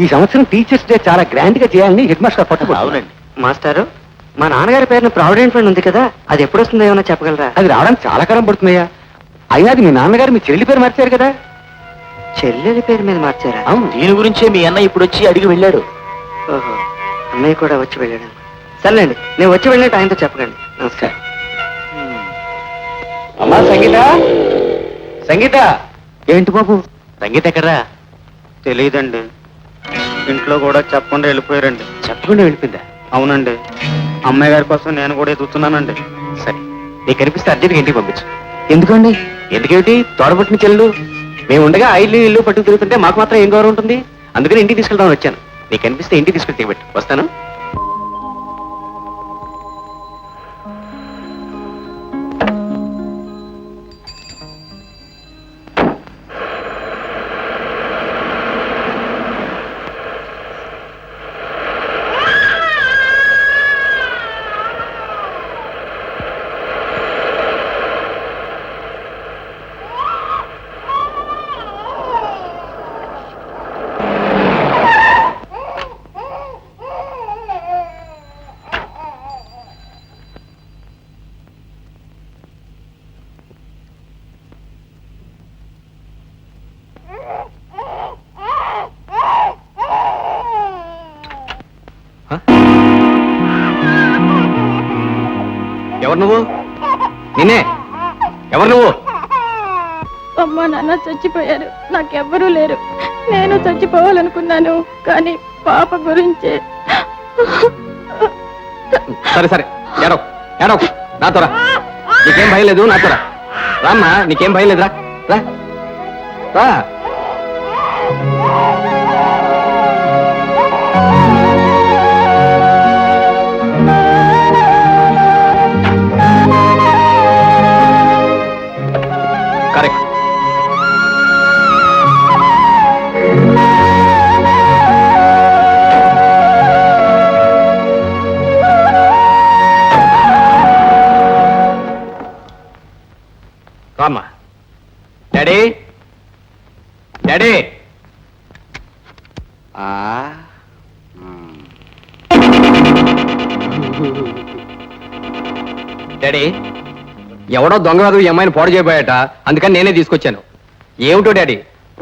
ఈ సంవత్సరం టీచర్స్ డే చాలా గ్రాండ్ గా చేయాలని హెడ్ మాస్టర్ పట్టుకో. అవునండి. మాస్టారు, మా నాన్నగారి పేరున ప్రావిడెంట్ ఫండ్ ఉంది కదా, అది ఎప్పుడు వస్తుందో ఏమన్నా చెప్పగలరా? అది రావడానికి చాలా కాలం పడుతున్నాయా? అయినా అది మీ నాన్నగారు మీ చెల్లి పేరు మార్చారు కదా. చెల్లెలి పేరు మీద మార్చారా? దీని గురించే మీ అన్న ఇప్పుడు వచ్చి అడిగి వెళ్ళాడు. ఓహో, అన్నయ్య కూడా వచ్చి వెళ్ళాడు. సర్లేండి, నేను వచ్చి వెళ్ళినట్టు ఆయనతో చెప్పకండి. నమస్కారం. అమ్మా సంగీత, సంగీత. ఏంటి బాబు? సంగీత ఎక్కడరా? తెలియదండి, ఇంట్లో కూడా చెప్పకుండా వెళ్ళిపోయారండి. చెప్పకుండా వెళ్ళిపోయిందా? అవునండి, అమ్మాయి గారి కోసం నేను కూడా ఎదుగుతున్నానండి. సరే, నీకు కనిపిస్తే అర్జెంట్గా ఇంటికి పంపించు. ఎందుకండి? ఎందుకేమిటి? తోడబుట్టిన చెల్లు మేము ఉండగా ఇల్లు ఇల్లు పట్టుకు తిరుగుతుంటే మాకు మాత్రం ఏం గౌరవం ఉంటుంది? అందుకని ఇంటికి తీసుకెళ్దామని వచ్చాను. నీకు కనిపిస్తే ఇంటికి తీసుకెళ్ళి తీయబెట్టు. వస్తాను. ఎవరు నువ్వు? నిన్నే. ఎవరు నువ్వు? అమ్మా నాన్న చచ్చిపోయారు, నాకెవ్వరూ లేరు. నేను చచ్చిపోవాలనుకున్నాను, కానీ పాప గురించే. సరే సరే, ఏడవ ఏడవ, నాతో రా. నీకేం భయం లేదు, నాతో రా. రామ్మా, నీకేం భయం లేదురా. రా రా. కరెక్ట్. రామ్మా. Daddy, daddy. డాడీ, ఎవడో దొంగవాదు ఈ అమ్మాయిని పాడు చేయబోయాట, అందుకని నేనే తీసుకొచ్చాను. ఏమిటో డాడీ,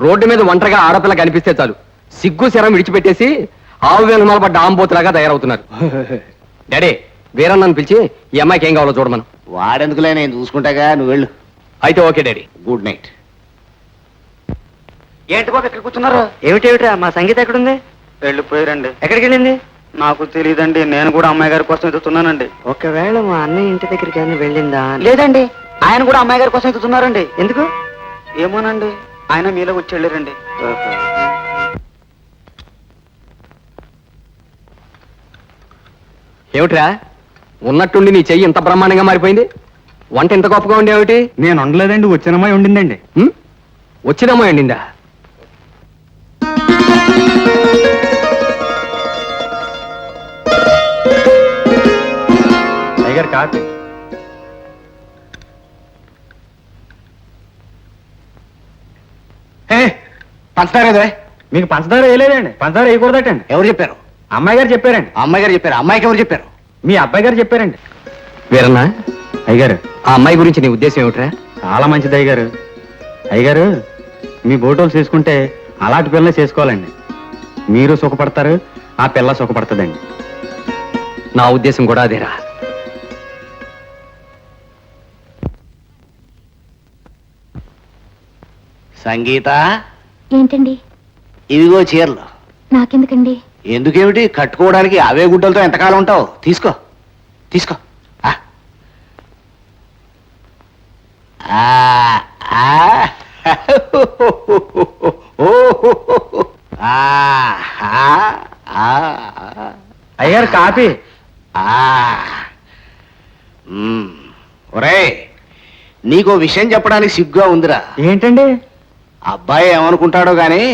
రోడ్డు మీద ఒంటరిగా ఆడపిల్ల కనిపిస్తే చాలు సిగ్గు శరం విడిచిపెట్టేసి ఆవు వెనుమాల పడ్డ ఆంబోతులాగా తయారవుతున్నారు. డాడీ, వీరన్నను పిలిచి ఈ అమ్మాయికి ఏం కావాలో చూడమను. వాడెందుకులే, నేను చూసుకుంటాగా, నువ్వు వెళ్ళు. అయితే ఓకే డాడీ. Good night. ఏంటి బాబు ఎక్కడ కూర్చున్నారు? ఏమిటేమిట్రా, మా సంగీత ఎక్కడుంది? వెళ్ళిపోయారండి. ఎక్కడికి వెళ్ళింది? నాకు తెలియదండి, నేను కూడా అమ్మాయి గారి కోసం ఎదుగుతున్నానండి. ఒకవేళ మా అన్నయ్య ఇంటి దగ్గరికి ఏమైనా వెళ్ళిందా? లేదండి, ఆయన కూడా అమ్మాయి గారి కోసం ఎదుగుతున్నారండి. ఎందుకు? ఏమోనండి, ఆయన మీలో వచ్చి వెళ్ళారండి. ఏమిట్రా ఉన్నట్టుండి నీ చెయ్యి ఇంత బ్రహ్మాండంగా మారిపోయింది, వంట ఇంత గొప్పగా ఉండేవిటి? నేను వండలేదండి, వచ్చినమ్మాయి వండిందండి. వచ్చినమ్మా ఎండిందా? Tiger coffee. పంచదారేదే మీకు పంచదార వేయలేదండి, పంచదార వేయకూడదటండి. ఎవరు చెప్పారు? అమ్మాయి గారు చెప్పారండి. అమ్మాయి గారు చెప్పారు. అమ్మాయికి ఎవరు చెప్పారు? మీ అబ్బాయి గారు చెప్పారండి. వీరన్నా, అయ్యగారు ఆ అమ్మాయి గురించి నీ ఉద్దేశం ఏమిట్రా? చాలా మంచిది అయ్యగారు. అయ్యగారు, మీ బోటోలు చేసుకుంటే అలాంటి పిల్లలు చేసుకోవాలండి. మీరు సుఖపడతారు, ఆ పిల్ల సుఖపడుతుందండి. నా ఉద్దేశం కూడా అదేరా. సంగీత, ఏంటండి? ఇవిగో చీరలు. నాకెందుకండి? ఎందుకేమిటి, కట్టుకోవడానికి అవే గుడ్డలతో ఎంతకాలం ఉంటావు? తీసుకో తీసుకో. ఆ. ఆ, ఆ. ఆ, ఆ, ఆ. అయ్యగారు కాఫీ. ఒరేయ్, నీకో విషయం చెప్పడానికి సిగ్గుగా ఉందిరా. ఏంటండి? అబ్బాయి ఏమనుకుంటాడో గాని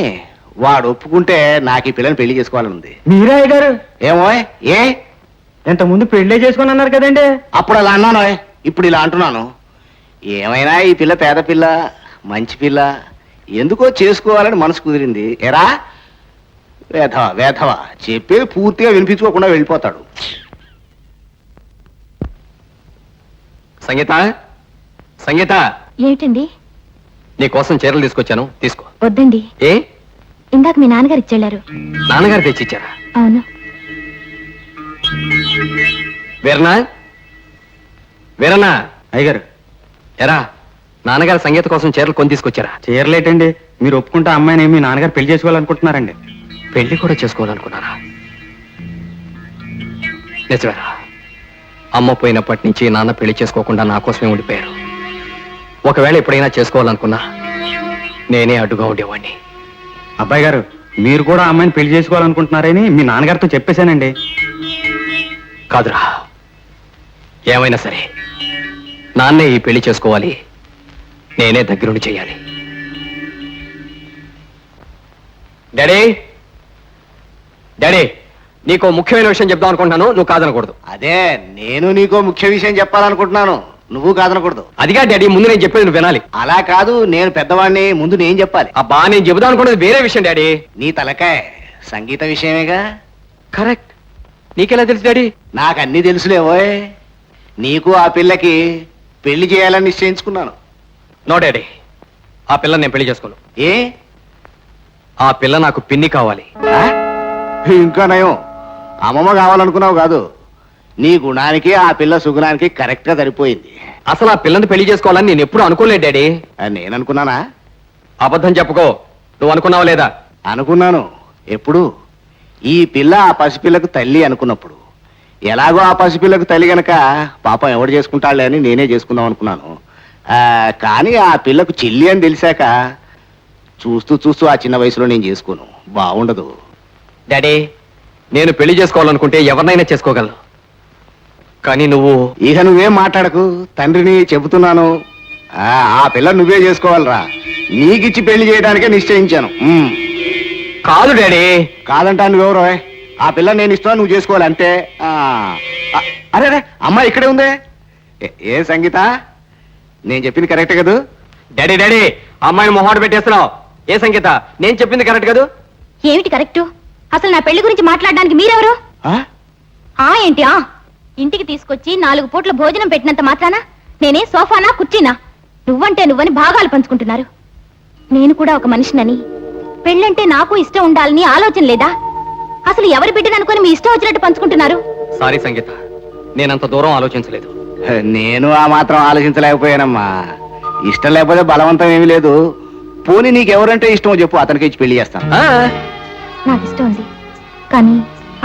వాడు ఒప్పుకుంటే నాకు ఈ పిల్లని పెళ్లి చేసుకోవాలని ఉంది. మీరే అయ్యగారు? ఏమో ఏ ఇంతకుముందు పెళ్లే చేసుకుని అన్నారు కదండి. అప్పుడు అలా అన్నాను, ఇప్పుడు ఇలా అంటున్నాను. ఏమైనా ఈ పిల్ల పేద పిల్ల, మంచి పిల్ల, ఎందుకో చేసుకోవాలని మనసు కుదిరింది. ఎరా వేధవా వేధవా, చెప్పేది పూర్తిగా వినిపించుకోకుండా వెళ్ళిపోతాడు. సంగీత, సంగీత, ఏమిటండి? నీ కోసం చీరలు తీసుకొచ్చాను, తీసుకో. వద్దండి, ఏ? ఇందాక మీ నాన్నగారు ఇచ్చెళ్ళారు. నాన్నగారు తెచ్చిచ్చారా? అవును. వీరనా, వీరనా. అయ్యగారు, ఎరా, నాన్నగారు సంగీత కోసం చీరలు కొని తీసుకొచ్చారా? చీరలేటండి, మీరు ఒప్పుకుంటే అమ్మాయిని మీ నాన్నగారు పెళ్లి చేసుకోవాలనుకుంటున్నారండి. పెళ్లి కూడా చేసుకోవాలనుకున్నారా? నిజమేరా, అమ్మ పోయినప్పటి నుంచి నాన్న పెళ్లి చేసుకోకుండా నా కోసమే ఉండిపోయారు. ఒకవేళ ఎప్పుడైనా చేసుకోవాలనుకున్నా నేనే అడ్డుగా ఉండేవాడిని. అబ్బాయి గారు, మీరు కూడా అమ్మాయిని పెళ్లి చేసుకోవాలనుకుంటున్నారని మీ నాన్నగారితో చెప్పేశానండి. కాదురా, ఏమైనా సరే నాన్నే ఈ పెళ్లి చేసుకోవాలి, నేనే దగ్గరుండి చేయాలి. డాడీ, డాడీ, నీకు ముఖ్యమైన విషయం చెప్దాం అనుకుంటున్నాను, నువ్వు కాదనకూడదు. అదే, నేను నీకో ముఖ్య విషయం చెప్పాలనుకుంటున్నాను, నువ్వు కాదనకూడదు. అదిగా డాడీ, ముందు నేను చెప్పేది నువ్వు వినాలి. అలా కాదు, నేను పెద్దవాడిని, ముందు నేను చెప్పాలి. అబ్బా, నేను చెబుదాం అనుకున్నది వేరే విషయం డాడీ. నీ తలకాయ సంగీత విషయమేగా. కరెక్ట్. నీకెలా తెలుసు డాడీ? నాకు అన్ని తెలుసులేవోయ్. నీకు ఆ పిల్లకి పెళ్లి చేయాలని నిశ్చయించుకున్నాను. నో డాడీ, ఆ పిల్లని నేను పెళ్లి చేసుకోను. ఏ? ఆ పిల్ల నాకు పిన్ని కావాలి. ఆ? ఇంకా నయం, అమ్మమ్మ కావాలనుకున్నావు కాదు. నీ గుణానికి ఆ పిల్ల సుగుణానికి కరెక్ట్ గా సరిపోయింది. అసలు ఆ పిల్లని పెళ్లి చేసుకోవాలని నేను ఎప్పుడు అనుకోలేదు డాడీ. నేను అనుకున్నానా? అబద్ధం చెప్పుకో, నువ్వు అనుకున్నావా లేదా? అనుకున్నాను. ఎప్పుడు? ఈ పిల్ల ఆ పసిపిల్లకు తల్లి అనుకున్నప్పుడు. ఎలాగో ఆ పసిపిల్లకు తల్లి గనక పాపం ఎవడు చేసుకుంటాడులే అని నేనే చేసుకుందాం అనుకున్నాను. కానీ ఆ పిల్లకు చెల్లి అని తెలిసాక చూస్తూ చూస్తూ ఆ చిన్న వయసులో నేను చేసుకోను, బాగుండదు. డాడీ, నేను పెళ్లి చేసుకోవాలనుకుంటే ఎవరినైనా చేసుకోగలను, కానీ నువ్వు... ఇక నువ్వేం మాట్లాడకు, తండ్రిని చెబుతున్నాను. ఆ పిల్ల నువ్వే చేసుకోవాలరా. నీకిచ్చి పెళ్లి చేయడానికే నిశ్చయించాను. కాదు డాడీ. కాదంటా నువ్వెవరో? ఆ పిల్ల నేను ఇస్తున్నా, నువ్వు చేసుకోవాలి అంతే. అరే అరే, అమ్మాయి ఇక్కడే ఉందే. ఏ సంగీత, నేను చెప్పింది కరెక్టే కదూ? డాడీ డాడీ, అమ్మాయిని మొహాడు పెట్టేస్తున్నావు. ఏ సంగీత, నేను చెప్పింది కరెక్ట్ కదూ? ఏమిటి కరెక్టు? అసలు నా పెళ్లి గురించి మాట్లాడడానికి మీరెవరు? ఏంటి? ఇంటికి తీసుకొచ్చి 4 పూట్ల భోజనం పెట్టినంత మాత్రాన నేనే సోఫానా కుర్చీనా? నువ్వంటే నువ్వని భాగాలు పంచుకుంటున్నారు. నేను కూడా ఒక మనిషినని, పెళ్ళంటే నాకు ఇష్టం ఉండాలని ఆలోచన లేదా? అసలు ఎవరి బిడ్డను అనుకుని మీ ఇష్టం వచ్చినట్టు పంచుకుంటున్నారు. సారీ సంగీత, నేనంత దూరం ఆలోచించలేదు. నేను ఆ మాత్రం ఆలోచించలేకపోయానమ్మా. ఇష్టం లేకపోతే బలవంతం ఏమీ లేదు. పోనీ నీకెవరంటే ఇష్టమో చెప్పు, అతనికి ఇచ్చి పెళ్లి చేస్తాను. నాకు ఇష్టం ఉంది, కానీ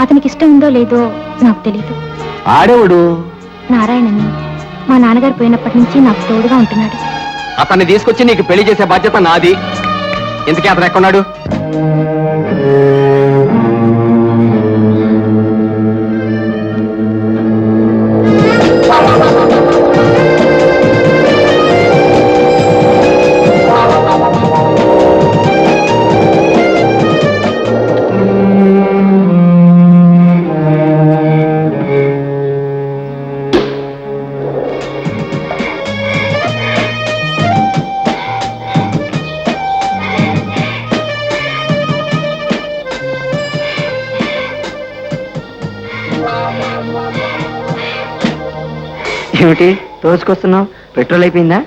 అతనికి ఇష్టం ఉందో లేదో నాకు తెలీదు. ఆడేవుడు? నారాయణని. మా నాన్నగారు పోయినప్పటి నుంచి నాకు తోడుగా ఉంటున్నాడు. అతన్ని తీసుకొచ్చి నీకు పెళ్లి చేసే బాధ్యత నాది. ఇంతకీ అతను ఎక్కడున్నాడు? ఏమిటి తోసుకొస్తున్నావు? పెట్రోల్ అయిపోయిందా?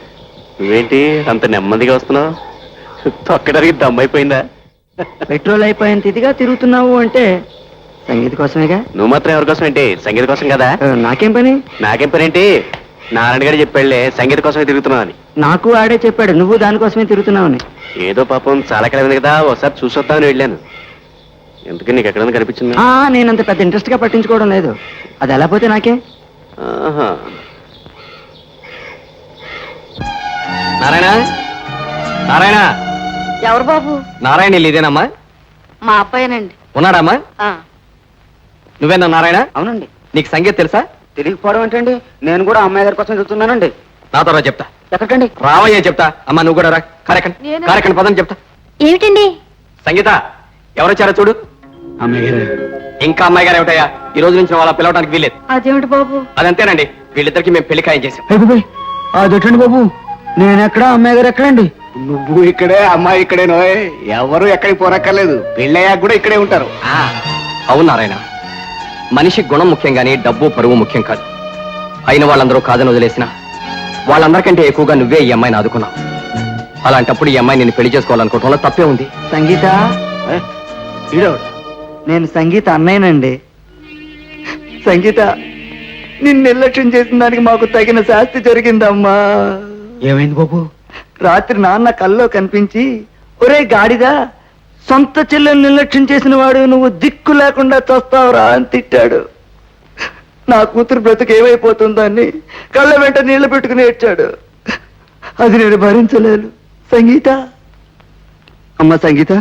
నువ్వేంటి అంత నెమ్మదిగా వస్తున్నావు? తొక్కడానికి దమ్మైపోయిందా? పెట్రోల్ అయిపోయినంత ఇదిగా తిరుగుతున్నావు అంటే సంగీత కోసమేగా. నువ్వు మాత్రం ఎవరి కోసం ఏంటి? సంగీత కోసం కదా. నాకేం పని? నాకేం పని ఏంటి? నారాయణ గారు చెప్పాడులే సంగీత కోసమే తిరుగుతున్నావు అని. నాకు ఆడే చెప్పాడు నువ్వు దానికోసమే తిరుగుతున్నావని. ఏదో పాపం చాలా కలవింది కదా, ఒకసారి చూసొద్దామని వెళ్ళాను. ఎందుకని నీకు ఎక్కడైనా కనిపించింది? నేనంత పెద్ద ఇంట్రెస్ట్ గా పట్టించుకోవడం లేదు. అది ఎలా పోతే నాకే. ఆహా. నారాయణ, నారాయణ, ఎవరు బాబు? నారాయణ ఇల్లు ఇదేనమ్మా? మా అబ్బాయినండి. ఉన్నాడమ్మా? నువ్వేనా నారాయణ? అవునండి. నీకు సంగీత తెలుసా? తెలియకపోవడం ఏంటండి? నేను కూడా అమ్మాయి గారి కోసం చెప్తున్నానండి. నాతో రా చెప్తా. ఎక్కడికండి? రావయ్యా చెప్తా. అమ్మా నువ్వు కూడా రా. కారెక్కండి పదని చెప్తా. ఏమిటండి? సంగీత ఎవరొచ్చారో చూడు. అమ్మాయి గారు. ఇంకా అమ్మాయి గారు ఏమిటయ్యా? ఈ రోజు నుంచి వాళ్ళ పిలవడానికి వీల్లేదు. అదేమిటి బాబు? అదంతేనండి, వీళ్ళిద్దరికి మేము పెళ్లి ఖాయం చేసాం. అదొట్టండి బాబు. నేను ఎక్కడ, అమ్మాయి గారు ఎక్కడండి? నువ్వు ఇక్కడే, అమ్మాయి ఇక్కడేనో. ఎవరు ఎక్కడికి పోరక్కర్లేదు, పెళ్ళయ్యాక కూడా ఇక్కడే ఉంటారు. అవును నారాయణ, మనిషి గుణం ముఖ్యం గానీ డబ్బు పరువు ముఖ్యం కాదు. అయిన వాళ్ళందరూ కాదని వదిలేసిన వాళ్ళందరికంటే ఎక్కువగా నువ్వే ఈ అమ్మాయిని ఆదుకున్నావు. అలాంటప్పుడు ఈ అమ్మాయి నేను పెళ్లి చేసుకోవాలనుకోవటంలో తప్పే ఉంది. సంగీత, నేను సంగీత అన్నయ్యనండి. సంగీత, నిన్ను నిర్లక్ష్యం చేసిన దానికి మాకు తగిన శాస్తి జరిగిందమ్మా. ఏమైంది బాబు? రాత్రి నాన్న కల్లో కనిపించి, ఒరే గాడిదా, సొంత చెల్లెలు నిర్లక్ష్యం చేసిన వాడు నువ్వు దిక్కు లేకుండా చస్తావురా అని తిట్టాడు. నా కూతురు బ్రతుకు ఏమైపోతుందని కళ్ళ వెంట నీళ్లు పెట్టుకుని ఏడ్చాడు. అది నేను భరించలేను. సంగీత, అమ్మ సంగీత,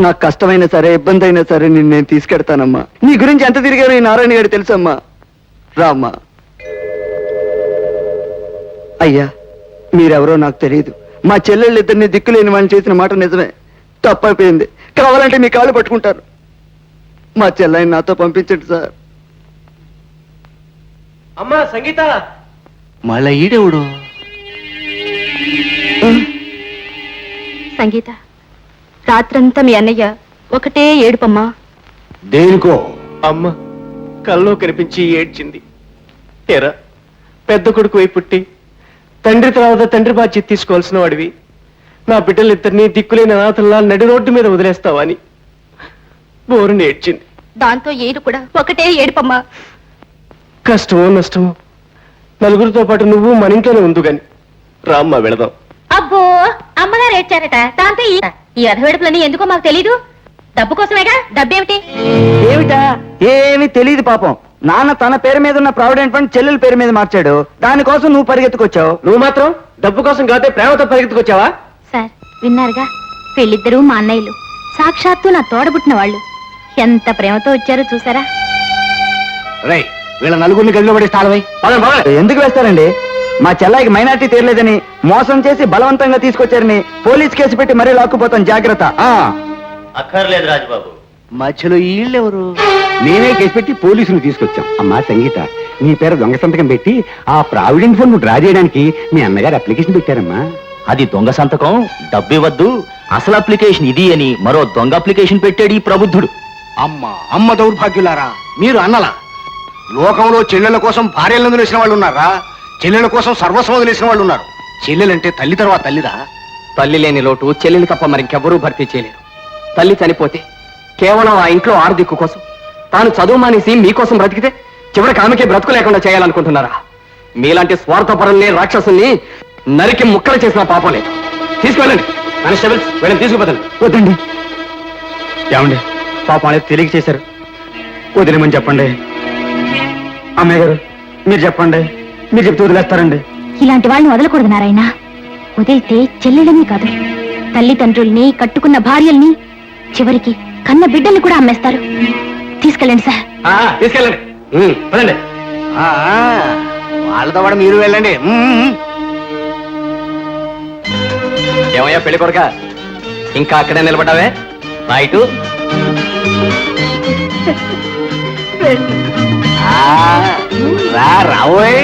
నాకు కష్టమైనా సరే ఇబ్బంది అయినా సరే నేను తీసుకెడతానమ్మా. నీ గురించి ఎంత తిరిగారో ఈ నారాయణ గారు తెలుసమ్మా. రామ్మా. అయ్యా, మీరెవరో నాకు తెలియదు. మా చెల్లెళ్ళిద్దరిని దిక్కులేని వాళ్ళని చేసిన మాట నిజమే, తప్పైపోయింది. కావాలంటే మీ కాళ్ళు పట్టుకుంటారు. మా చెల్లెని నాతో పంపించండి సార్. అమ్మా సంగీత. మళ్ళా ఈడెవడు? సంగీత, రాత్రంతా మీ అన్నయ్య ఒకటే ఏడుపమ్మా. దేనికో? అమ్మ కల్లో కనిపించి ఏడ్చింది. ఏరా, పెద్ద కొడుకు అయి పుట్టి తండ్రి తర్వాత తండ్రి బాధ్యత తీసుకోవాల్సిన వాడివి నా బిడ్డలిద్దరినీ దిక్కులేని అనాథల్లా నడి రోడ్డు మీద వదిలేస్తావని బోరుని ఏడ్చింది. దాంతో ఏడు కూడా ఒకటే ఏడుపమ్మా. కష్టమో నష్టమో నలుగురితో పాటు నువ్వు మన ఇంట్లోనే ఉందు గాని రామ్మ వెళదాం. అబ్బో, అమ్మగారు ఏడ్చారట. దాంతో ఈ అధవేడుపులని ఎందుకో మాకు తెలీదు. డబ్బు కోసమేగా. డబ్బేమిటి? ఏమిటా? ఏమి తెలియదు పాపం. నాన్న తన పేరు మీద ఉన్న ప్రావిడెంట్ ఫండ్ చెల్లెల పేరు మీద మార్చాడు. దానికోసం నువ్వు పరిగెత్తుకొచ్చావు. నువ్వు మాత్రం డబ్బు కోసం కాదే ప్రేమతో పరిగెత్తుకొచ్చావా? సార్ విన్నారుగా, వీళ్ళిద్దరూ మా అన్నయ్యలు, సాక్షాత్తు నా తోడబుట్టిన వాళ్ళు. ఎంత ప్రేమతో వచ్చారో చూసారా? రై, వీళ్ళ నలుగురిని గదిలో పడి తాళవై. ఎందుకు వేస్తారండి? మా చెల్లాయికి మైనార్టీ తీరలేదని మోసం చేసి బలవంతంగా తీసుకొచ్చారని పోలీస్ కేసు పెట్టి మరీ లాక్కుపోతాం. జాగ్రత్త. అక్కర్లేదు రాజుబాబు. మధ్యలో వీళ్ళెవరు? నేనే కేసు పెట్టి పోలీసులు తీసుకొచ్చాం. అమ్మా సంగీత, నీ పేరు దొంగ సంతకం పెట్టి ఆ ప్రావిడెంట్ ఫండ్ డ్రా చేయడానికి మీ అన్నగారు అప్లికేషన్ పెట్టారమ్మా. అది దొంగ సంతకం, డబ్బు ఇవ్వద్దు, అసలు అప్లికేషన్ ఇది అని మరో దొంగ అప్లికేషన్ పెట్టాడు ఈ ప్రబుద్ధుడు. అమ్మ దౌర్భాగ్యులారా, మీరు అన్నలా? లోకంలో చెల్లెల కోసం భార్యలను వదిలేసిన వాళ్ళు ఉన్నారా? చెల్లెల కోసం సర్వస్వం వదిలేసిన వాళ్ళు ఉన్నారు. చెల్లెలంటే తల్లి తర్వాత తల్లిరా. తల్లి లేని లోటు చెల్లిని తప్ప మరింకెవ్వరూ భర్తీ చేయలేరు. తల్లి చనిపోతే కేవలం ఆ ఇంట్లో ఆర్థిక్కు కోసం తాను చదువు మానేసి మీకోసం బ్రతికితే చివరికి ఆమెకే బ్రతుకు లేకుండా చేయాలనుకుంటున్నారా? మీలాంటి స్వార్థపరుల్ని, రాక్షసుల్ని నరికి ముక్కలు చేసిన పాపం లేదు. తీసుకువెళ్ళండి. కానిస్టేబుల్స్, వీళ్ళని తీసుకుపోతండి. వద్దండి. ఏమండి, పాపం అనేది తెలియక చేశారు. వదిలేమని చెప్పండి. అమ్మాయి గారు, మీరు చెప్పండి. మీరు చెప్తూ వదిలేస్తారండి. ఇలాంటి వాళ్ళని వదలకూడదు నారాయణ. వదిలితే చెల్లెలని కాదు, తల్లిదండ్రుల్ని, కట్టుకున్న భార్యల్ని, చివరికి కన్న బిడ్డల్ని కూడా అమ్మేస్తారు. తీసుకెళ్ళండి సార్. తీసుకెళ్ళండి. పదండి. వాళ్ళతో పాటు మీరు వెళ్ళండి. ఏమయ్యా పెళ్లి కొరక, ఇంకా అక్కడే నిలబడ్డావే? రైటు. రావోయ్.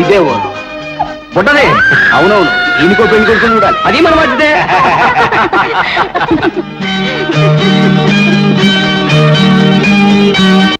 ఇదే ఓను బుట్టదే. అవునవును, ఈయనకో పెళ్లి కొడుకుని చూడాలి. అది మన మధ్యదే. ఆ